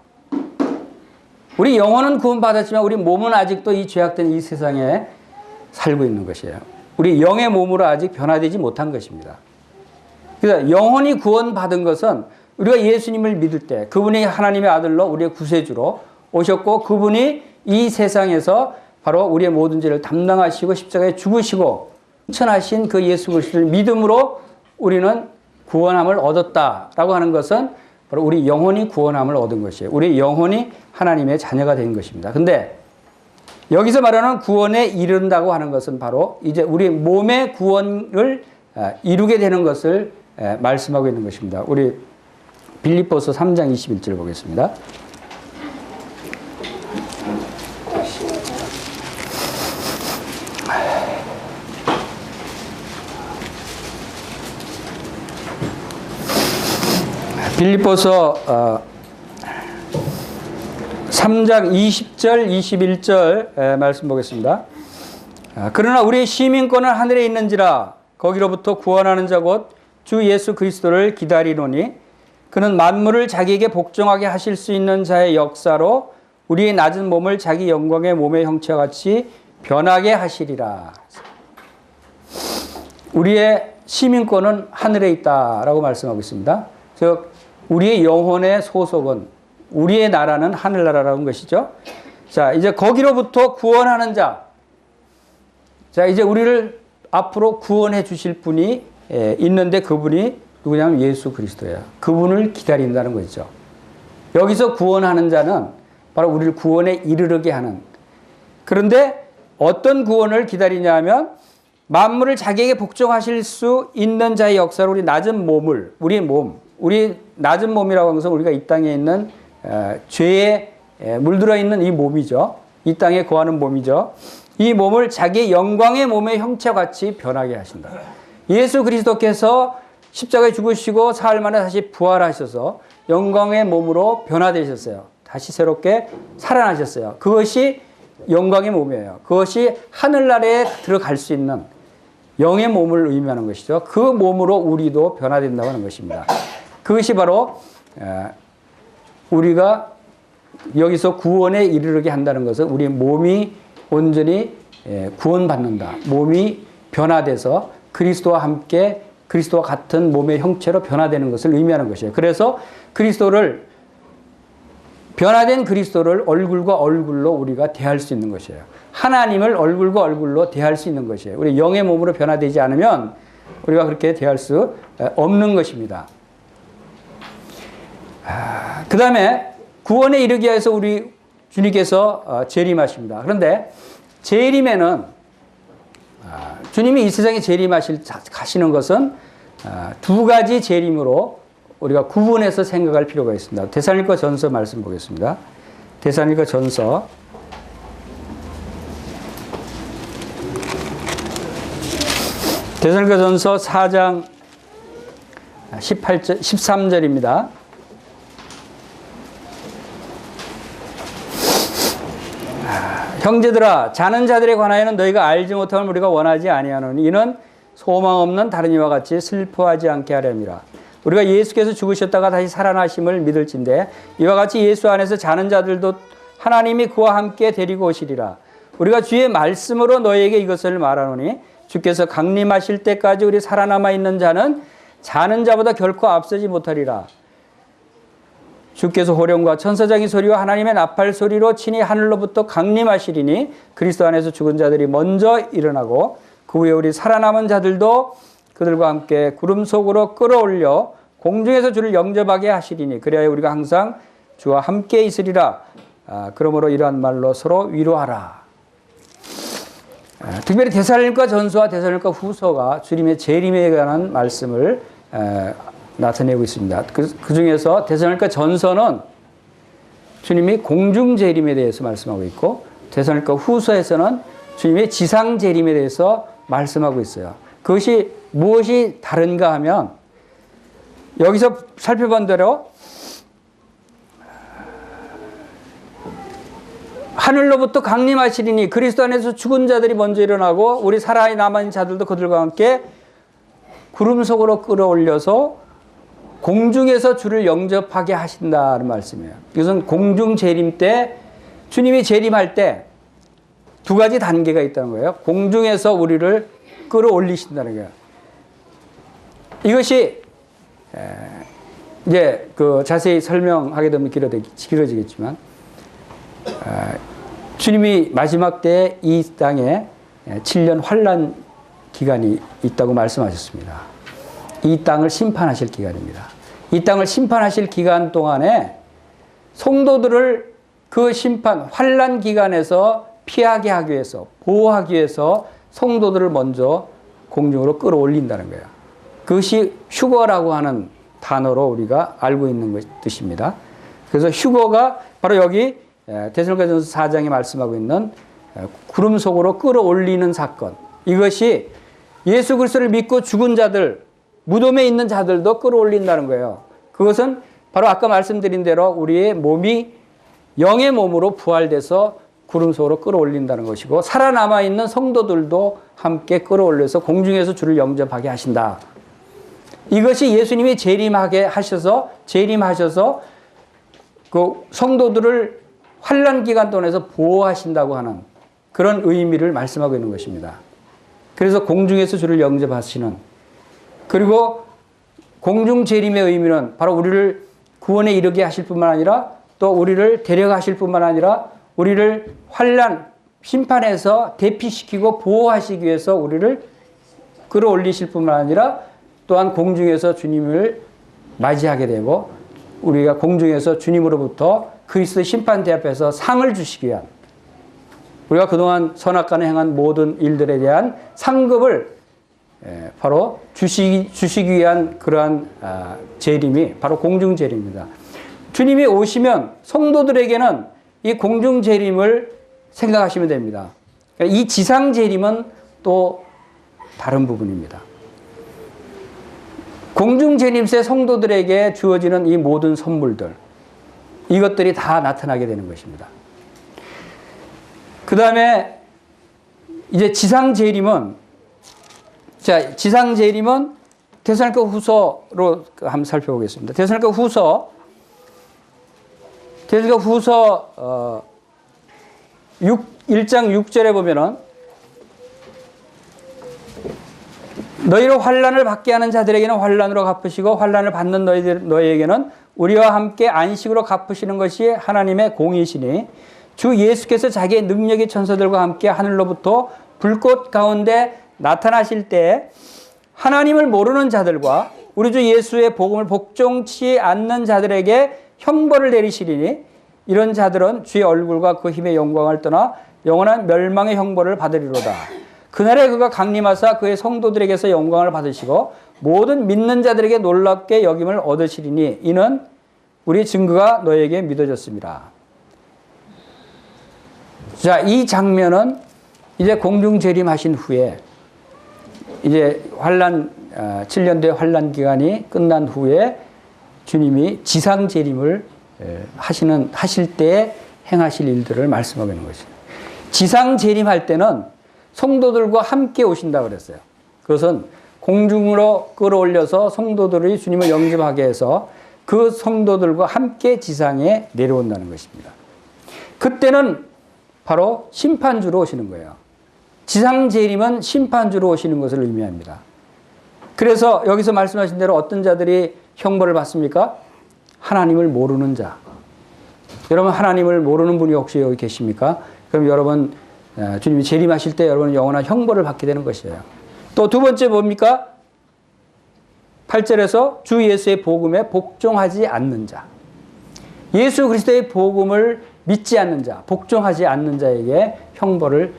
우리 영혼은 구원받았지만 우리 몸은 아직도 이 죄악된 이 세상에 살고 있는 것이에요. 우리 영의 몸으로 아직 변화되지 못한 것입니다. 그래서 영혼이 구원받은 것은 우리가 예수님을 믿을 때 그분이 하나님의 아들로 우리의 구세주로 오셨고 그분이 이 세상에서 바로 우리의 모든 죄를 담당하시고 십자가에 죽으시고 승천하신 그 예수 그리스도를 믿음으로 우리는 구원함을 얻었다라고 하는 것은 바로 우리 영혼이 구원함을 얻은 것이에요. 우리 영혼이 하나님의 자녀가 된 것입니다. 근데 여기서 말하는 구원에 이른다고 하는 것은 바로 이제 우리 몸의 구원을 이루게 되는 것을 말씀하고 있는 것입니다. 우리 빌립보서 3장 21절 보겠습니다. 빌립보서 3장 20절, 21절 말씀 보겠습니다. 그러나 우리의 시민권은 하늘에 있는지라 거기로부터 구원하는 자 곧 주 예수 그리스도를 기다리노니 그는 만물을 자기에게 복종하게 하실 수 있는 자의 역사로 우리의 낮은 몸을 자기 영광의 몸의 형체와 같이 변하게 하시리라. 우리의 시민권은 하늘에 있다라고 말씀하고 있습니다. 즉 우리의 영혼의 소속은, 우리의 나라는 하늘나라라는 것이죠. 자, 이제 거기로부터 구원하는 자. 자, 이제 우리를 앞으로 구원해 주실 분이 있는데 그분이 누구냐면 예수 그리스도예요. 그분을 기다린다는 거죠. 여기서 구원하는 자는 바로 우리를 구원에 이르게 하는. 그런데 어떤 구원을 기다리냐 하면 만물을 자기에게 복종하실 수 있는 자의 역사로 우리 낮은 몸을, 우리 낮은 몸이라고 하는 것은 우리가 이 땅에 있는 죄에 물들어 있는 이 몸이죠. 이 땅에 거하는 몸이죠. 이 몸을 자기의 영광의 몸의 형체와 같이 변하게 하신다. 예수 그리스도께서 십자가에 죽으시고 사흘 만에 다시 부활하셔서 영광의 몸으로 변화되셨어요. 다시 새롭게 살아나셨어요. 그것이 영광의 몸이에요. 그것이 하늘나라에 들어갈 수 있는 영의 몸을 의미하는 것이죠. 그 몸으로 우리도 변화된다고 하는 것입니다. 그것이 바로 우리가 여기서 구원에 이르게 한다는 것은 우리 몸이 온전히 구원받는다. 몸이 변화돼서 그리스도와 함께 그리스도와 같은 몸의 형체로 변화되는 것을 의미하는 것이에요. 그래서 변화된 그리스도를 얼굴과 얼굴로 우리가 대할 수 있는 것이에요. 하나님을 얼굴과 얼굴로 대할 수 있는 것이에요. 우리 영의 몸으로 변화되지 않으면 우리가 그렇게 대할 수 없는 것입니다. 그 다음에 구원에 이르기 위해서 우리 주님께서 재림하십니다. 그런데 재림에는 주님이 이 세상에 가시는 것은 두 가지 재림으로 우리가 구분해서 생각할 필요가 있습니다. 데살로니가 전서 말씀 보겠습니다. 데살로니가 전서 4장 13절입니다. 형제들아, 자는 자들에 관하여는 너희가 알지 못함을 우리가 원하지 아니하노니 이는 소망 없는 다른 이와 같이 슬퍼하지 않게 하렵니다. 우리가 예수께서 죽으셨다가 다시 살아나심을 믿을진데 이와 같이 예수 안에서 자는 자들도 하나님이 그와 함께 데리고 오시리라. 우리가 주의 말씀으로 너희에게 이것을 말하노니 주께서 강림하실 때까지 우리 살아남아 있는 자는 자는 자보다 결코 앞서지 못하리라. 주께서 호령과 천사장의 소리와 하나님의 나팔 소리로 친히 하늘로부터 강림하시리니 그리스도 안에서 죽은 자들이 먼저 일어나고 그 후에 우리 살아남은 자들도 그들과 함께 구름 속으로 끌어올려 공중에서 주를 영접하게 하시리니 그래야 우리가 항상 주와 함께 있으리라. 그러므로 이러한 말로 서로 위로하라. 특별히 데살로니가 전서와 데살로니가 후서가 주님의 재림에 관한 말씀을 나타내고 있습니다. 그 중에서 데살로니가 전서는 주님이 공중 재림에 대해서 말씀하고 있고 데살로니가 후서에서는 주님의 지상 재림에 대해서 말씀하고 있어요. 그것이 무엇이 다른가 하면 여기서 살펴본 대로 하늘로부터 강림하시리니 그리스도 안에서 죽은 자들이 먼저 일어나고 우리 살아남은 자들도 그들과 함께 구름 속으로 끌어올려서 공중에서 주를 영접하게 하신다는 말씀이에요. 이것은 공중 재림 때 주님이 재림할 때 두 가지 단계가 있다는 거예요. 공중에서 우리를 끌어올리신다는 거예요. 이것이 이제 그 자세히 설명하게 되면 길어지겠지만 주님이 마지막 때 이 땅에 7년 환난 기간이 있다고 말씀하셨습니다. 이 땅을 심판하실 기간입니다. 이 땅을 심판하실 기간 동안에 성도들을 그 심판, 환난 기간에서 피하게 하기 위해서, 보호하기 위해서 성도들을 먼저 공중으로 끌어올린다는 거예요. 그것이 휴거라고 하는 단어로 우리가 알고 있는 뜻입니다. 그래서 휴거가 바로 여기 데살로니가전서 4장에 말씀하고 있는 구름 속으로 끌어올리는 사건. 이것이 예수 그리스도를 믿고 죽은 자들, 무덤에 있는 자들도 끌어올린다는 거예요. 그것은 바로 아까 말씀드린 대로 우리의 몸이 영의 몸으로 부활돼서 구름 속으로 끌어올린다는 것이고, 살아남아 있는 성도들도 함께 끌어올려서 공중에서 주를 영접하게 하신다. 이것이 예수님이 재림하셔서 그 성도들을 환난 기간 동안에서 보호하신다고 하는 그런 의미를 말씀하고 있는 것입니다. 그래서 공중에서 주를 영접하시는, 그리고 공중 재림의 의미는 바로 우리를 구원에 이르게 하실 뿐만 아니라 또 우리를 데려가실 뿐만 아니라 우리를 환난 심판에서 대피시키고 보호하시기 위해서 우리를 끌어올리실 뿐만 아니라 또한 공중에서 주님을 맞이하게 되고 우리가 공중에서 주님으로부터 그리스도 심판대 앞에서 상을 주시기 위한, 우리가 그동안 선악간에 행한 모든 일들에 대한 상급을 바로 주시기 위한 그러한 재림이 바로 공중 재림입니다. 주님이 오시면 성도들에게는 이 공중 재림을 생각하시면 됩니다. 이 지상 재림은 또 다른 부분입니다. 공중 재림세 성도들에게 주어지는 이 모든 선물들, 이것들이 다 나타나게 되는 것입니다. 그 다음에 이제 지상 재림은, 지상 재림은 데살로니가 후서로 한번 살펴보겠습니다. 데살로니가 후서 1장 6절에 보면은, 너희로 환난을 받게 하는 자들에게는 환난으로 갚으시고 환난을 받는 너희에게는 우리와 함께 안식으로 갚으시는 것이 하나님의 공의시니, 주 예수께서 자기의 능력의 천사들과 함께 하늘로부터 불꽃 가운데 나타나실 때 하나님을 모르는 자들과 우리 주 예수의 복음을 복종치 않는 자들에게 형벌을 내리시리니, 이런 자들은 주의 얼굴과 그 힘의 영광을 떠나 영원한 멸망의 형벌을 받으리로다. 그날에 그가 강림하사 그의 성도들에게서 영광을 받으시고 모든 믿는 자들에게 놀랍게 여김을 얻으시리니, 이는 우리 증거가 너에게 믿어졌습니다. 자, 이 장면은 이제 공중 재림하신 후에, 이제 7년대 환난 기간이 끝난 후에 주님이 지상 재림을 하실 때 행하실 일들을 말씀하고 있는 것이죠. 지상 재림할 때는 성도들과 함께 오신다고 그랬어요. 그것은 공중으로 끌어올려서 성도들이 주님을 영접하게 해서 그 성도들과 함께 지상에 내려온다는 것입니다. 그때는 바로 심판주로 오시는 거예요. 지상 재림은 심판주로 오시는 것을 의미합니다. 그래서 여기서 말씀하신 대로 어떤 자들이 형벌을 받습니까? 하나님을 모르는 자. 여러분, 하나님을 모르는 분이 혹시 여기 계십니까? 그럼 여러분, 주님이 재림하실 때 여러분은 영원한 형벌을 받게 되는 것이에요. 또 두 번째 뭡니까? 8절에서 주 예수의 복음에 복종하지 않는 자. 예수 그리스도의 복음을 믿지 않는 자, 복종하지 않는 자에게 형벌을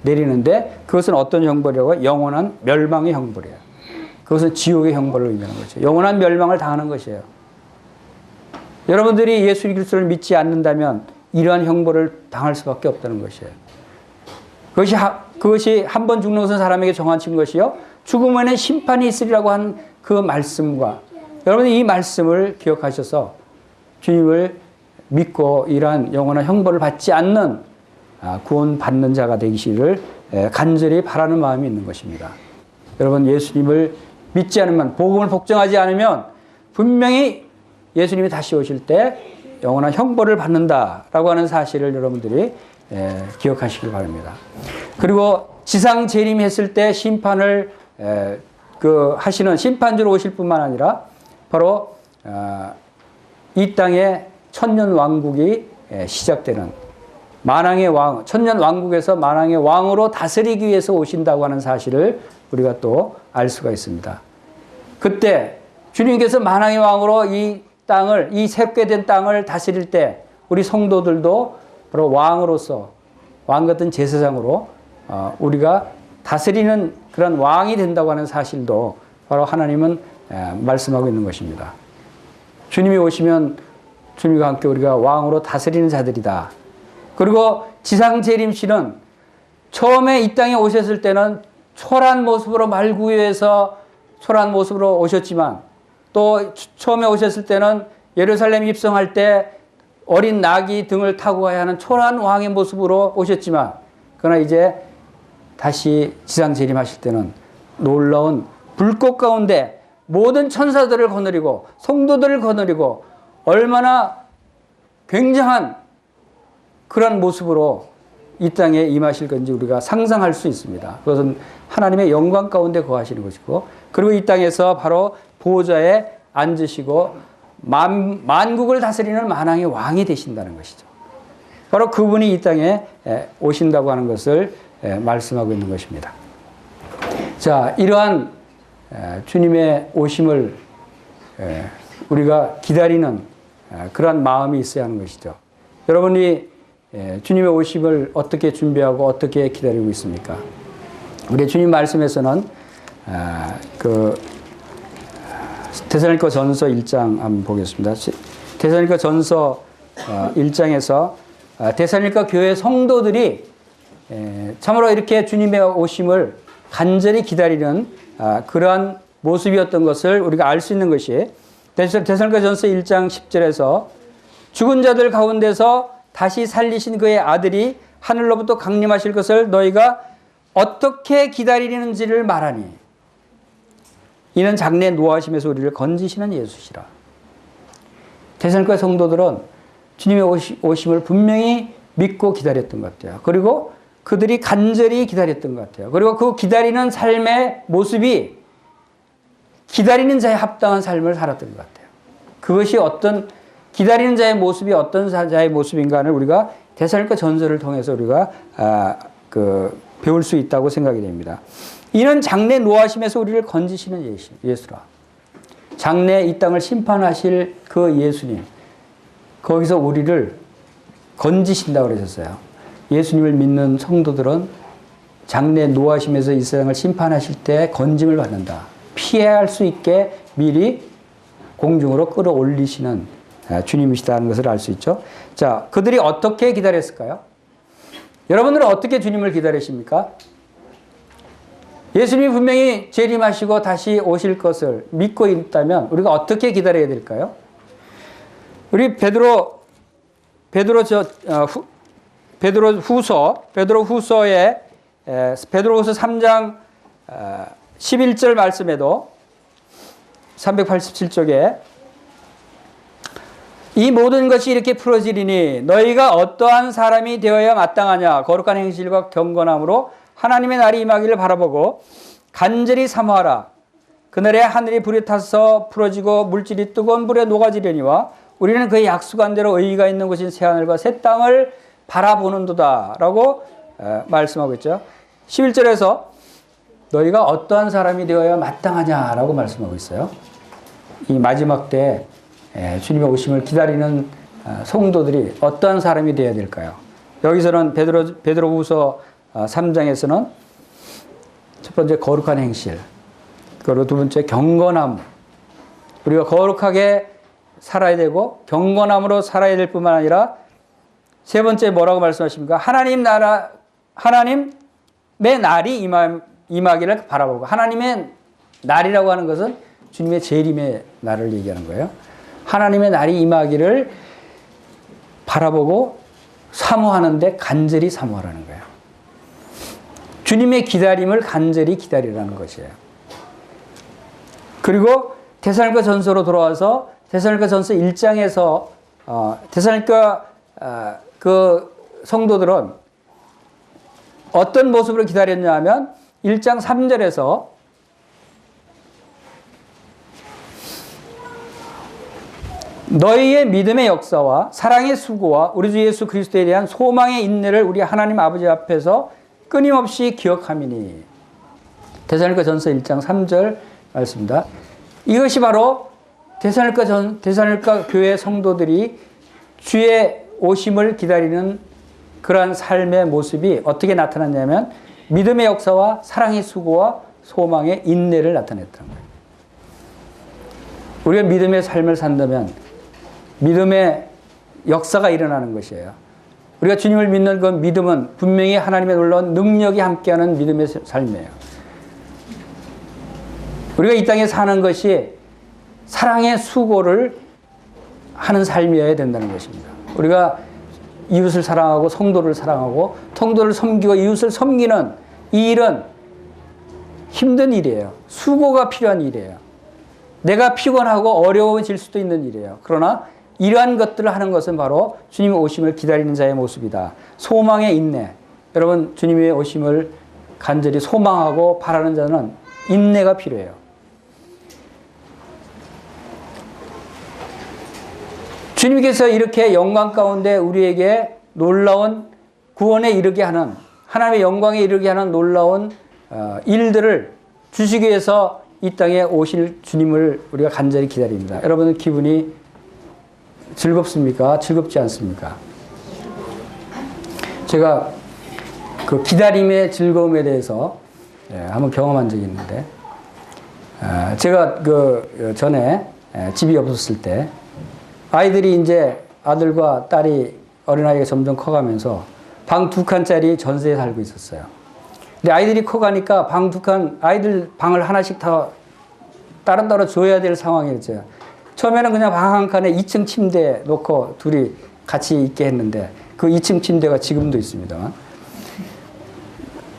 내리는데, 그것은 어떤 형벌이라고요? 영원한 멸망의 형벌이에요. 그것은 지옥의 형벌을 의미하는 거죠. 영원한 멸망을 당하는 것이에요. 여러분들이 예수 그리스도를 믿지 않는다면 이러한 형벌을 당할 수밖에 없다는 것이에요. 그것이 한 번 죽는 것은 사람에게 정한 것이요, 죽음에는 심판이 있으리라고 한 그 말씀과, 여러분이 이 말씀을 기억하셔서 주님을 믿고 이러한 영원한 형벌을 받지 않는 구원받는 자가 되기를 간절히 바라는 마음이 있는 것입니다. 여러분, 예수님을 믿지 않으면, 복음을 복종하지 않으면 분명히 예수님이 다시 오실 때 영원한 형벌을 받는다라고 하는 사실을 여러분들이 기억하시기 바랍니다. 그리고 지상 재림했을 때 심판을 하시는 심판주로 오실 뿐만 아니라 바로 이 땅에 천년 왕국이 시작되는 만왕의 왕, 천년 왕국에서 만왕의 왕으로 다스리기 위해서 오신다고 하는 사실을 우리가 또 알 수가 있습니다. 그때 주님께서 만왕의 왕으로 이 땅을, 이 새롭게 된 땅을 다스릴 때 우리 성도들도 바로 왕으로서, 왕 같은 제사장으로 우리가 다스리는 그런 왕이 된다고 하는 사실도 바로 하나님은 말씀하고 있는 것입니다. 주님이 오시면 주님과 함께 우리가 왕으로 다스리는 자들이다. 그리고 지상 재림시는 처음에 이 땅에 오셨을 때는 초라한 모습으로 말구유에서 초라한 모습으로 오셨지만, 또 처음에 오셨을 때는 예루살렘 입성할 때 어린 나귀 등을 타고 가야 하는 초라한 왕의 모습으로 오셨지만, 그러나 이제 다시 지상 재림하실 때는 놀라운 불꽃 가운데 모든 천사들을 거느리고 성도들을 거느리고 얼마나 굉장한 그런 모습으로 이 땅에 임하실 건지 우리가 상상할 수 있습니다. 그것은 하나님의 영광 가운데 거하시는 것이고, 그리고 이 땅에서 바로 보호자에 앉으시고 만국을 다스리는 만왕의 왕이 되신다는 것이죠. 바로 그분이 이 땅에 오신다고 하는 것을 말씀하고 있는 것입니다. 자, 이러한 주님의 오심을 우리가 기다리는 그러한 마음이 있어야 하는 것이죠. 여러분이 주님의 오심을 어떻게 준비하고 어떻게 기다리고 있습니까? 우리 주님 말씀에서는 데살로니가 전서 1장 한번 보겠습니다. 데살로니가 전서 1장에서 데살로니가 교회 성도들이 참으로 이렇게 주님의 오심을 간절히 기다리는 그러한 모습이었던 것을 우리가 알 수 있는 것이, 데살로니가 전서 1장 10절에서 죽은 자들 가운데서 다시 살리신 그의 아들이 하늘로부터 강림하실 것을 너희가 어떻게 기다리는지를 말하니 이는 장래 노하심에서 우리를 건지시는 예수시라. 데살로니가 성도들은 주님의 오심을 분명히 믿고 기다렸던 것 같아요. 그리고 그들이 간절히 기다렸던 것 같아요. 그리고 그 기다리는 삶의 모습이 기다리는 자에 합당한 삶을 살았던 것 같아요. 그것이 기다리는 자의 모습이 어떤 자의 모습인가를 우리가 데살로니가 전서를 통해서 우리가 배울 수 있다고 생각이 됩니다. 이는 장래 노하심에서 우리를 건지시는 예수라. 장래 이 땅을 심판하실 그 예수님, 거기서 우리를 건지신다고 그러셨어요. 예수님을 믿는 성도들은 장래 노하심에서 이 세상을 심판하실 때 건짐을 받는다. 피해야 할 수 있게 미리 공중으로 끌어올리시는 주님이시다는 것을 알 수 있죠. 자, 그들이 어떻게 기다렸을까요? 여러분들은 어떻게 주님을 기다리십니까? 예수님이 분명히 재림하시고 다시 오실 것을 믿고 있다면 우리가 어떻게 기다려야 될까요? 우리 베드로후서의 3장 11절 말씀에도 387쪽에 이 모든 것이 이렇게 풀어지리니 너희가 어떠한 사람이 되어야 마땅하냐 거룩한 행실과 경건함으로 하나님의 날이 임하기를 바라보고 간절히 사모하라. 그날에 하늘이 불에 타서 풀어지고 물질이 뜨거운 불에 녹아지려니와 우리는 그의 약속한 대로 의의가 있는 곳인 새하늘과 새 땅을 바라보는도다 라고 말씀하고 있죠. 11절에서 너희가 어떠한 사람이 되어야 마땅하냐라고 말씀하고 있어요. 이 마지막 때 주님의 오심을 기다리는 성도들이 어떠한 사람이 되어야 될까요? 여기서는 베드로후서 3장에서는 첫 번째 거룩한 행실, 그리고 두 번째 경건함. 우리가 거룩하게 살아야 되고 경건함으로 살아야 될 뿐만 아니라 세 번째 뭐라고 말씀하십니까? 하나님의 날이 임하기를 바라보고, 하나님의 날이라고 하는 것은 주님의 재림의 날을 얘기하는 거예요. 하나님의 날이 임하기를 바라보고 사모하는데 간절히 사모하라는 거예요. 주님의 기다림을 간절히 기다리라는 것이에요. 그리고 데살로니가 전서로 돌아와서 데살로니가 전서 1장에서 데살로니가 그 성도들은 어떤 모습으로 기다렸냐 하면 1장 3절에서 너희의 믿음의 역사와 사랑의 수고와 우리 주 예수 그리스도에 대한 소망의 인내를 우리 하나님 아버지 앞에서 끊임없이 기억함이니. 데살로니가 전서 1장 3절 말씀입니다. 이것이 바로 데살로니가 교회 성도들이 주의 오심을 기다리는 그러한 삶의 모습이 어떻게 나타났냐면 믿음의 역사와 사랑의 수고와 소망의 인내를 나타냈다는 거예요. 우리가 믿음의 삶을 산다면 믿음의 역사가 일어나는 것이에요. 우리가 주님을 믿는 그 믿음은 분명히 하나님의 놀라운 능력이 함께하는 믿음의 삶이에요. 우리가 이 땅에 사는 것이 사랑의 수고를 하는 삶이어야 된다는 것입니다. 우리가 이웃을 사랑하고 성도를 사랑하고 성도를 섬기고 이웃을 섬기는 이 일은 힘든 일이에요. 수고가 필요한 일이에요. 내가 피곤하고 어려워질 수도 있는 일이에요. 그러나 이러한 것들을 하는 것은 바로 주님의 오심을 기다리는 자의 모습이다. 소망의 인내. 여러분, 주님의 오심을 간절히 소망하고 바라는 자는 인내가 필요해요. 주님께서 이렇게 영광 가운데 우리에게 놀라운 구원에 이르게 하는, 하나님의 영광에 이르게 하는 놀라운 일들을 주시기 위해서 이 땅에 오실 주님을 우리가 간절히 기다립니다. 여러분은 기분이 즐겁습니까? 즐겁지 않습니까? 제가 그 기다림의 즐거움에 대해서 한번 경험한 적이 있는데, 제가 그 전에 집이 없었을 때 아이들이 이제 아들과 딸이 어린아이가 점점 커가면서 방 2칸짜리 전세에 살고 있었어요. 근데 아이들이 커가니까 방 2칸, 아이들 방을 하나씩 다 따로따로 줘야 될 상황이었어요. 처음에는 그냥 방 한 칸에 2층 침대 놓고 둘이 같이 있게 했는데 그 2층 침대가 지금도 있습니다만,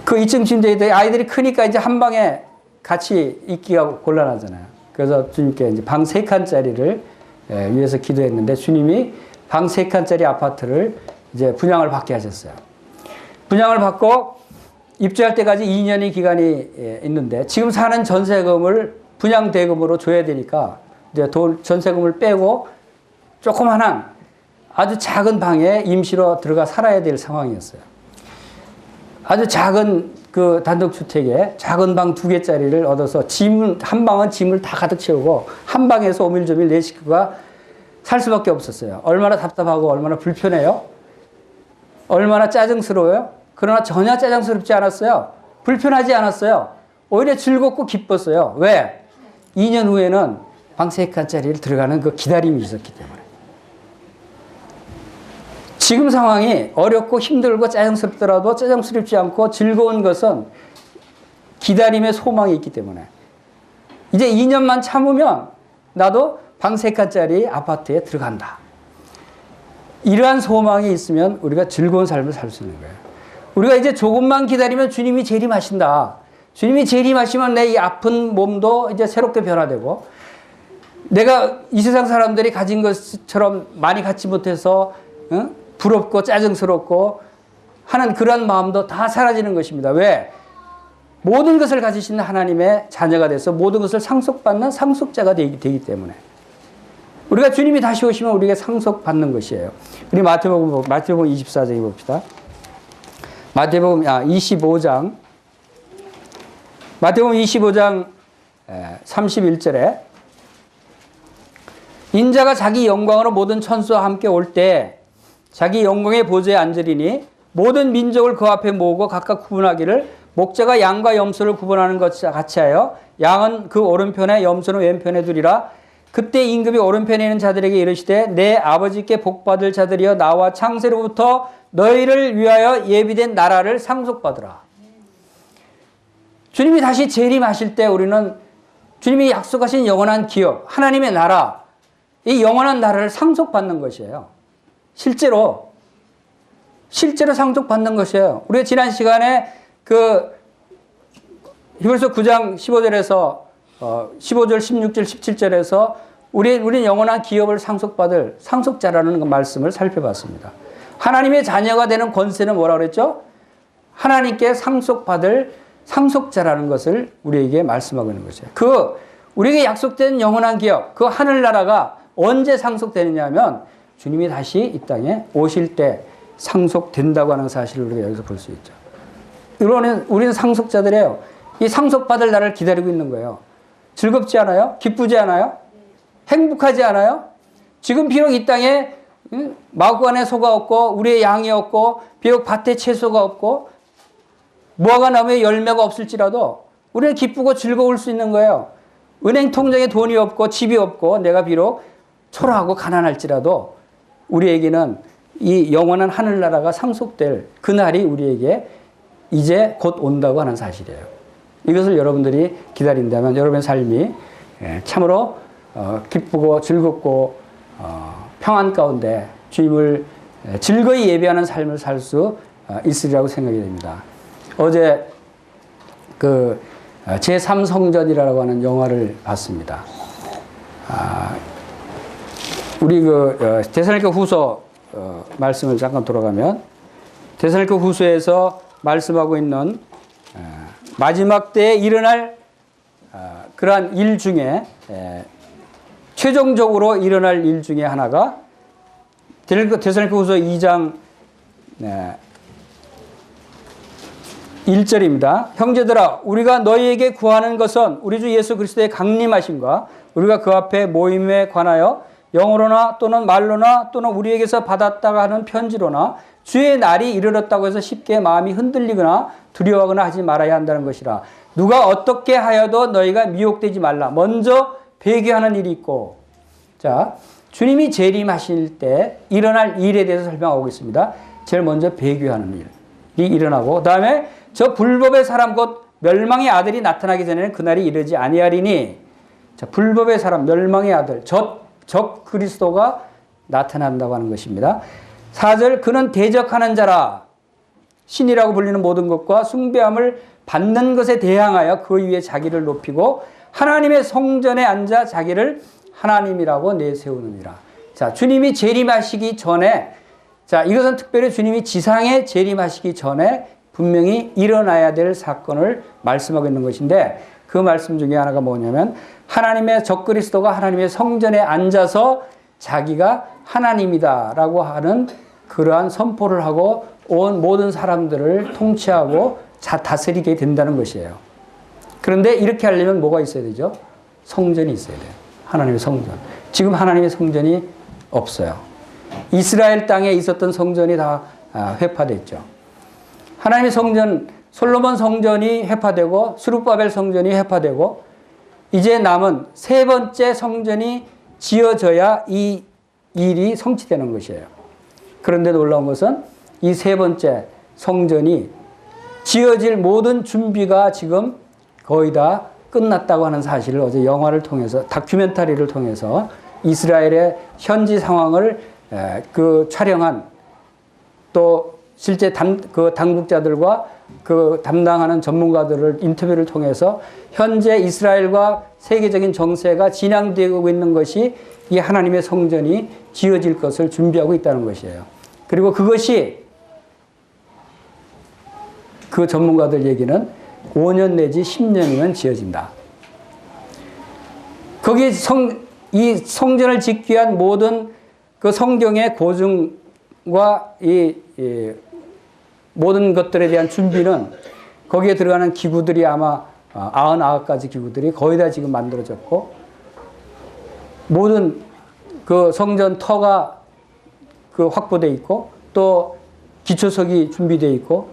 그 2층 침대에 아이들이 크니까 이제 한 방에 같이 있기가 곤란하잖아요. 그래서 주님께 이제 방 3칸짜리를 위해서 기도했는데 주님이 방 3칸짜리 아파트를 이제 분양을 받게 하셨어요. 분양을 받고 입주할 때까지 2년의 기간이 있는데 지금 사는 전세금을 분양 대금으로 줘야 되니까 이제 전세금을 빼고 조그만한 아주 작은 방에 임시로 들어가 살아야 될 상황이었어요. 아주 작은 그 단독주택에 작은 방 2개짜리를 얻어서 한 방은 짐을 다 가득 채우고 한 방에서 오밀조밀 4식구가 살 수밖에 없었어요. 얼마나 답답하고 얼마나 불편해요? 얼마나 짜증스러워요? 그러나 전혀 짜증스럽지 않았어요. 불편하지 않았어요. 오히려 즐겁고 기뻤어요. 왜? 2년 후에는 방 3칸짜리를 들어가는 그 기다림이 있었기 때문에. 지금 상황이 어렵고 힘들고 짜증스럽더라도 짜증스럽지 않고 즐거운 것은 기다림의 소망이 있기 때문에 이제 2년만 참으면 나도 방 3칸짜리 아파트에 들어간다. 이러한 소망이 있으면 우리가 즐거운 삶을 살 수 있는 거예요. 우리가 이제 조금만 기다리면 주님이 재림하신다. 주님이 재림하시면 내 이 아픈 몸도 이제 새롭게 변화되고 내가 이 세상 사람들이 가진 것처럼 많이 갖지 못해서 부럽고 짜증스럽고 하는 그런 마음도 다 사라지는 것입니다. 왜? 모든 것을 가지신 하나님의 자녀가 돼서 모든 것을 상속받는 상속자가 되기 때문에 우리가 주님이 다시 오시면 우리에게 상속받는 것이에요. 우리 마태복음 24장에 봅시다. 마태복음 25장 31절에 인자가 자기 영광으로 모든 천수와 함께 올 때 자기 영광의 보좌에 앉으리니 모든 민족을 그 앞에 모으고 각각 구분하기를 목자가 양과 염소를 구분하는 것 같이 하여 양은 그 오른편에 염소는 왼편에 두리라. 그때 임금이 오른편에 있는 자들에게 이르시되 내 아버지께 복받을 자들이여 나와 창세로부터 너희를 위하여 예비된 나라를 상속받으라. 주님이 다시 재림하실 때 우리는 주님이 약속하신 영원한 기업, 하나님의 나라, 이 영원한 나라를 상속받는 것이에요. 실제로 상속받는 것이에요. 우리가 지난 시간에 그 히브리서 9장 15절에서 15절, 16절, 17절에서 우리는 영원한 기업을 상속받을 상속자라는 그 말씀을 살펴봤습니다. 하나님의 자녀가 되는 권세는 뭐라고 그랬죠? 하나님께 상속받을 상속자라는 것을 우리에게 말씀하고 있는 것이에요. 그 우리에게 약속된 영원한 기업, 그 하늘나라가 언제 상속되느냐 하면 주님이 다시 이 땅에 오실 때 상속된다고 하는 사실을 우리가 여기서 볼 수 있죠. 우리는 상속자들이에요. 이 상속받을 날을 기다리고 있는 거예요. 즐겁지 않아요? 기쁘지 않아요? 행복하지 않아요? 지금 비록 이 땅에 마구간에 소가 없고 우리의 양이 없고 비록 밭에 채소가 없고 무화과 나무에 열매가 없을지라도 우리는 기쁘고 즐거울 수 있는 거예요. 은행 통장에 돈이 없고 집이 없고 내가 비록 초라하고 가난할지라도 우리에게는 이 영원한 하늘나라가 상속될 그날이 우리에게 이제 곧 온다고 하는 사실이에요. 이것을 여러분들이 기다린다면 여러분의 삶이 참으로 기쁘고 즐겁고 평안 가운데 주님을 즐거이 예배하는 삶을 살 수 있으리라고 생각이 됩니다. 어제 그 제3성전이라고 하는 영화를 봤습니다. 우리 그 데살로니가 후서 말씀을 잠깐 돌아가면 데살로니가 후서에서 말씀하고 있는 마지막 때에 일어날 그러한 일 중에 최종적으로 일어날 일 중에 하나가 데살로니가 후서 2장 1절입니다. 형제들아 우리가 너희에게 구하는 것은 우리 주 예수 그리스도의 강림하심과 우리가 그 앞에 모임에 관하여 영어로나 또는 말로나 또는 우리에게서 받았다가 하는 편지로나 주의 날이 이르렀다고 해서 쉽게 마음이 흔들리거나 두려워하거나 하지 말아야 한다는 것이라. 누가 어떻게 하여도 너희가 미혹되지 말라. 먼저 배교하는 일이 있고. 자, 주님이 재림하실 때 일어날 일에 대해서 설명하고 있습니다. 제일 먼저 배교하는 일이 일어나고 그 다음에 저 불법의 사람 곧 멸망의 아들이 나타나기 전에는 그날이 이르지 아니하리니. 자, 불법의 사람 멸망의 아들 적 그리스도가 나타난다고 하는 것입니다. 4절 그는 대적하는 자라. 신이라고 불리는 모든 것과 숭배함을 받는 것에 대항하여 그 위에 자기를 높이고 하나님의 성전에 앉아 자기를 하나님이라고 내세우느니라. 자, 주님이 재림하시기 전에, 자, 이것은 특별히 주님이 지상에 재림하시기 전에 분명히 일어나야 될 사건을 말씀하고 있는 것인데 그 말씀 중에 하나가 뭐냐면 하나님의 적그리스도가 하나님의 성전에 앉아서 자기가 하나님이다라고 하는 그러한 선포를 하고 온 모든 사람들을 통치하고 다스리게 된다는 것이에요. 그런데 이렇게 하려면 뭐가 있어야 되죠? 성전이 있어야 돼요. 하나님의 성전. 지금 하나님의 성전이 없어요. 이스라엘 땅에 있었던 성전이 다 회파됐죠. 하나님의 성전, 솔로몬 성전이 회파되고 스룹바벨 성전이 회파되고 이제 남은 세 번째 성전이 지어져야 이 일이 성취되는 것이에요. 그런데 놀라운 것은 이 세 번째 성전이 지어질 모든 준비가 지금 거의 다 끝났다고 하는 사실을 어제 영화를 통해서 다큐멘터리를 통해서 이스라엘의 현지 상황을 그 촬영한 또 실제 그 당국자들과 그 담당하는 전문가들을 인터뷰를 통해서 현재 이스라엘과 세계적인 정세가 진행되고 있는 것이 이 하나님의 성전이 지어질 것을 준비하고 있다는 것이에요. 그리고 그것이 그 전문가들 얘기는 5년 내지 10년이면 지어진다. 거기 이 성전을 짓기 위한 모든 그 성경의 고증과 이 모든 것들에 대한 준비는 거기에 들어가는 기구들이 아마 99가지 기구들이 거의 다 지금 만들어졌고 모든 그 성전 터가 그 확보되어 있고 또 기초석이 준비되어 있고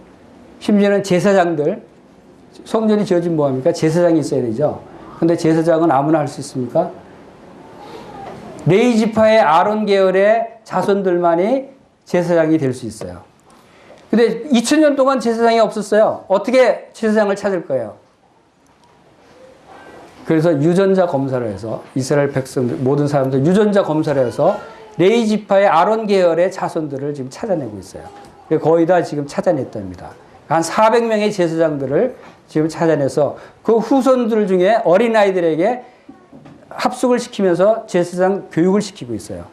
심지어는 제사장들 성전이 지어지면 뭐합니까? 제사장이 있어야 되죠. 근데 제사장은 아무나 할 수 있습니까? 레위 지파의 아론 계열의 자손들만이 제사장이 될 수 있어요. 근데 2000년 동안 제사장이 없었어요. 어떻게 제사장을 찾을 거예요? 그래서 유전자 검사를 해서 이스라엘 백성들 모든 사람들 유전자 검사를 해서 레위 지파의 아론 계열의 자손들을 지금 찾아내고 있어요. 거의 다 지금 찾아냈답니다. 한 400명의 제사장들을 지금 찾아내서 그 후손들 중에 어린아이들에게 합숙을 시키면서 제사장 교육을 시키고 있어요.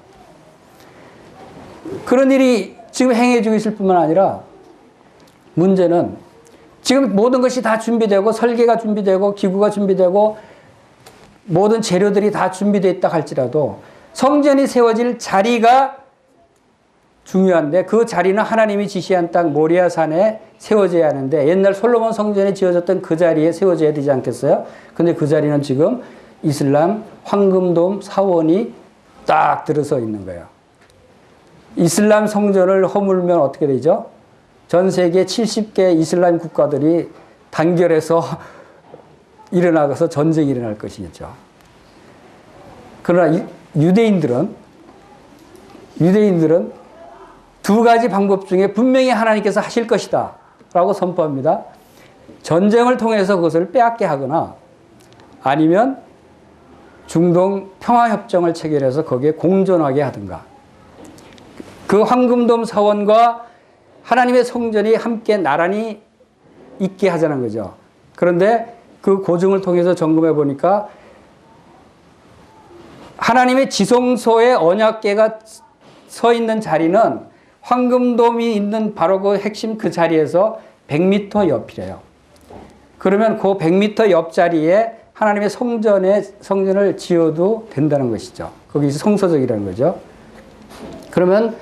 그런 일이 지금 행해지고 있을 뿐만 아니라 문제는 지금 모든 것이 다 준비되고 설계가 준비되고 기구가 준비되고 모든 재료들이 다 준비되어 있다 할지라도 성전이 세워질 자리가 중요한데 그 자리는 하나님이 지시한 땅 모리아산에 세워져야 하는데 옛날 솔로몬 성전에 지어졌던 그 자리에 세워져야 되지 않겠어요? 근데 그 자리는 지금 이슬람 황금돔 사원이 딱 들어서 있는 거예요. 이슬람 성전을 허물면 어떻게 되죠? 전 세계 70개 이슬람 국가들이 단결해서 일어나서 전쟁이 일어날 것이겠죠. 그러나 유대인들은 두 가지 방법 중에 분명히 하나님께서 하실 것이다 라고 선포합니다. 전쟁을 통해서 그것을 빼앗게 하거나 아니면 중동 평화협정을 체결해서 거기에 공존하게 하든가. 그 황금돔 사원과 하나님의 성전이 함께 나란히 있게 하자는 거죠. 그런데 그 고증을 통해서 점검해 보니까 하나님의 지성소에 언약궤가 서 있는 자리는 황금돔이 있는 바로 그 핵심 그 자리에서 100m 옆이래요. 그러면 그 100m 옆자리에 하나님의 성전을 지어도 된다는 것이죠. 거기서 성서적이라는 거죠. 그러면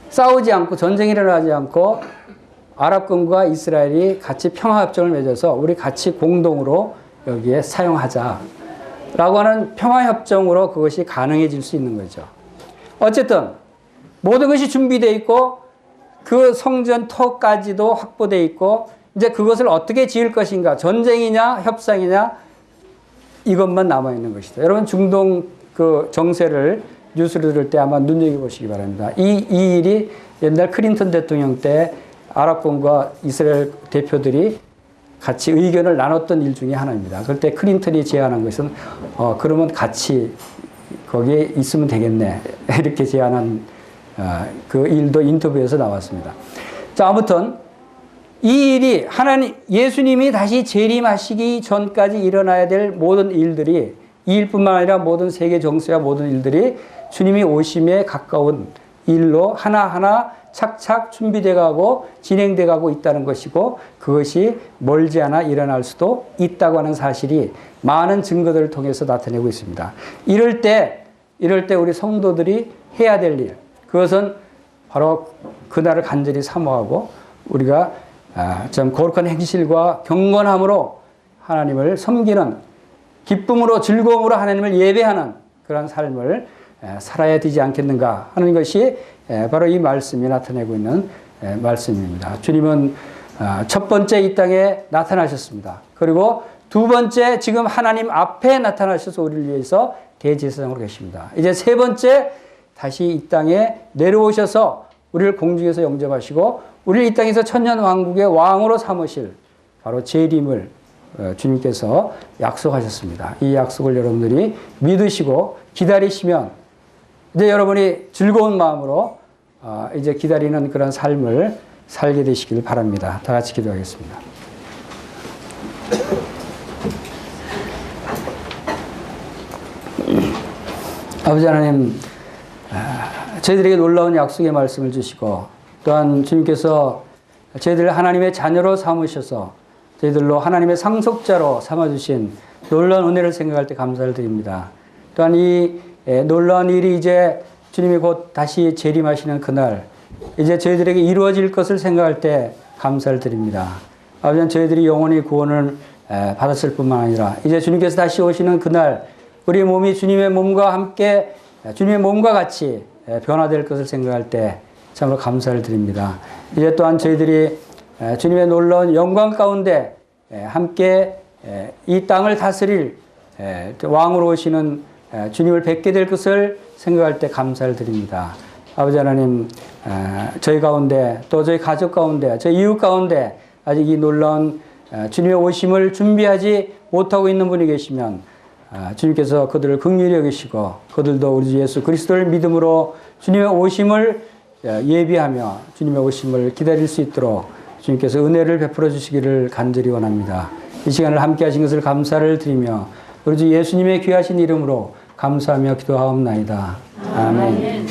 싸우지 않고 전쟁이 일어나지 않고 아랍군과 이스라엘이 같이 평화협정을 맺어서 우리 같이 공동으로 여기에 사용하자라고 하는 평화협정으로 그것이 가능해질 수 있는 거죠. 어쨌든 모든 것이 준비되어 있고 그 성전 터까지도 확보되어 있고 이제 그것을 어떻게 지을 것인가, 전쟁이냐 협상이냐, 이것만 남아있는 것이다. 여러분 중동 그 정세를 뉴스를 들을 때 아마 눈여겨보시기 바랍니다. 이 일이 옛날 클린턴 대통령 때 아랍권과 이스라엘 대표들이 같이 의견을 나눴던 일 중에 하나입니다. 그때 클린턴이 제안한 것은 그러면 같이 거기에 있으면 되겠네, 이렇게 제안한 그 일도 인터뷰에서 나왔습니다. 자, 아무튼 이 일이 예수님이 다시 재림하시기 전까지 일어나야 될 모든 일들이, 이 일뿐만 아니라 모든 세계 정세와 모든 일들이 주님이 오심에 가까운 일로 하나하나 착착 준비돼 가고 진행돼 가고 있다는 것이고, 그것이 멀지 않아 일어날 수도 있다고 하는 사실이 많은 증거들을 통해서 나타내고 있습니다. 이럴 때 우리 성도들이 해야 될 일, 그것은 바로 그날을 간절히 사모하고 우리가 참 거룩한 행실과 경건함으로 하나님을 섬기는, 기쁨으로 즐거움으로 하나님을 예배하는 그런 삶을 살아야 되지 않겠는가 하는 것이 바로 이 말씀이 나타내고 있는 말씀입니다. 주님은 첫 번째 이 땅에 나타나셨습니다. 그리고 두 번째 지금 하나님 앞에 나타나셔서 우리를 위해서 대제사장으로 계십니다. 이제 세 번째 다시 이 땅에 내려오셔서 우리를 공중에서 영접하시고 우리를 이 땅에서 천년 왕국의 왕으로 삼으실 바로 재림을 주님께서 약속하셨습니다. 이 약속을 여러분들이 믿으시고 기다리시면 이제 여러분이 즐거운 마음으로 이제 기다리는 그런 삶을 살게 되시길 바랍니다. 다 같이 기도하겠습니다. 아버지 하나님, 저희들에게 놀라운 약속의 말씀을 주시고 또한 주님께서 저희들을 하나님의 자녀로 삼으셔서 저희들로 하나님의 상속자로 삼아주신 놀라운 은혜를 생각할 때 감사를 드립니다. 또한 이 놀라운 일이 이제 주님이 곧 다시 재림하시는 그날 이제 저희들에게 이루어질 것을 생각할 때 감사를 드립니다. 아버지, 저희들이 영원히 구원을 받았을 뿐만 아니라 이제 주님께서 다시 오시는 그날 우리 몸이 주님의 몸과 함께 주님의 몸과 같이 변화될 것을 생각할 때 참으로 감사를 드립니다. 이제 또한 저희들이 주님의 놀라운 영광 가운데 함께 이 땅을 다스릴 왕으로 오시는 주님을 뵙게 될 것을 생각할 때 감사를 드립니다. 아버지 하나님, 저희 가운데 또 저희 가족 가운데 저희 이웃 가운데 아직 이 놀라운 주님의 오심을 준비하지 못하고 있는 분이 계시면 주님께서 그들을 긍휼히 여기시고 그들도 우리 주 예수 그리스도를 믿음으로 주님의 오심을 예비하며 주님의 오심을 기다릴 수 있도록 주님께서 은혜를 베풀어 주시기를 간절히 원합니다. 이 시간을 함께 하신 것을 감사를 드리며 우리 주 예수님의 귀하신 이름으로 감사하며 기도하옵나이다. 아멘.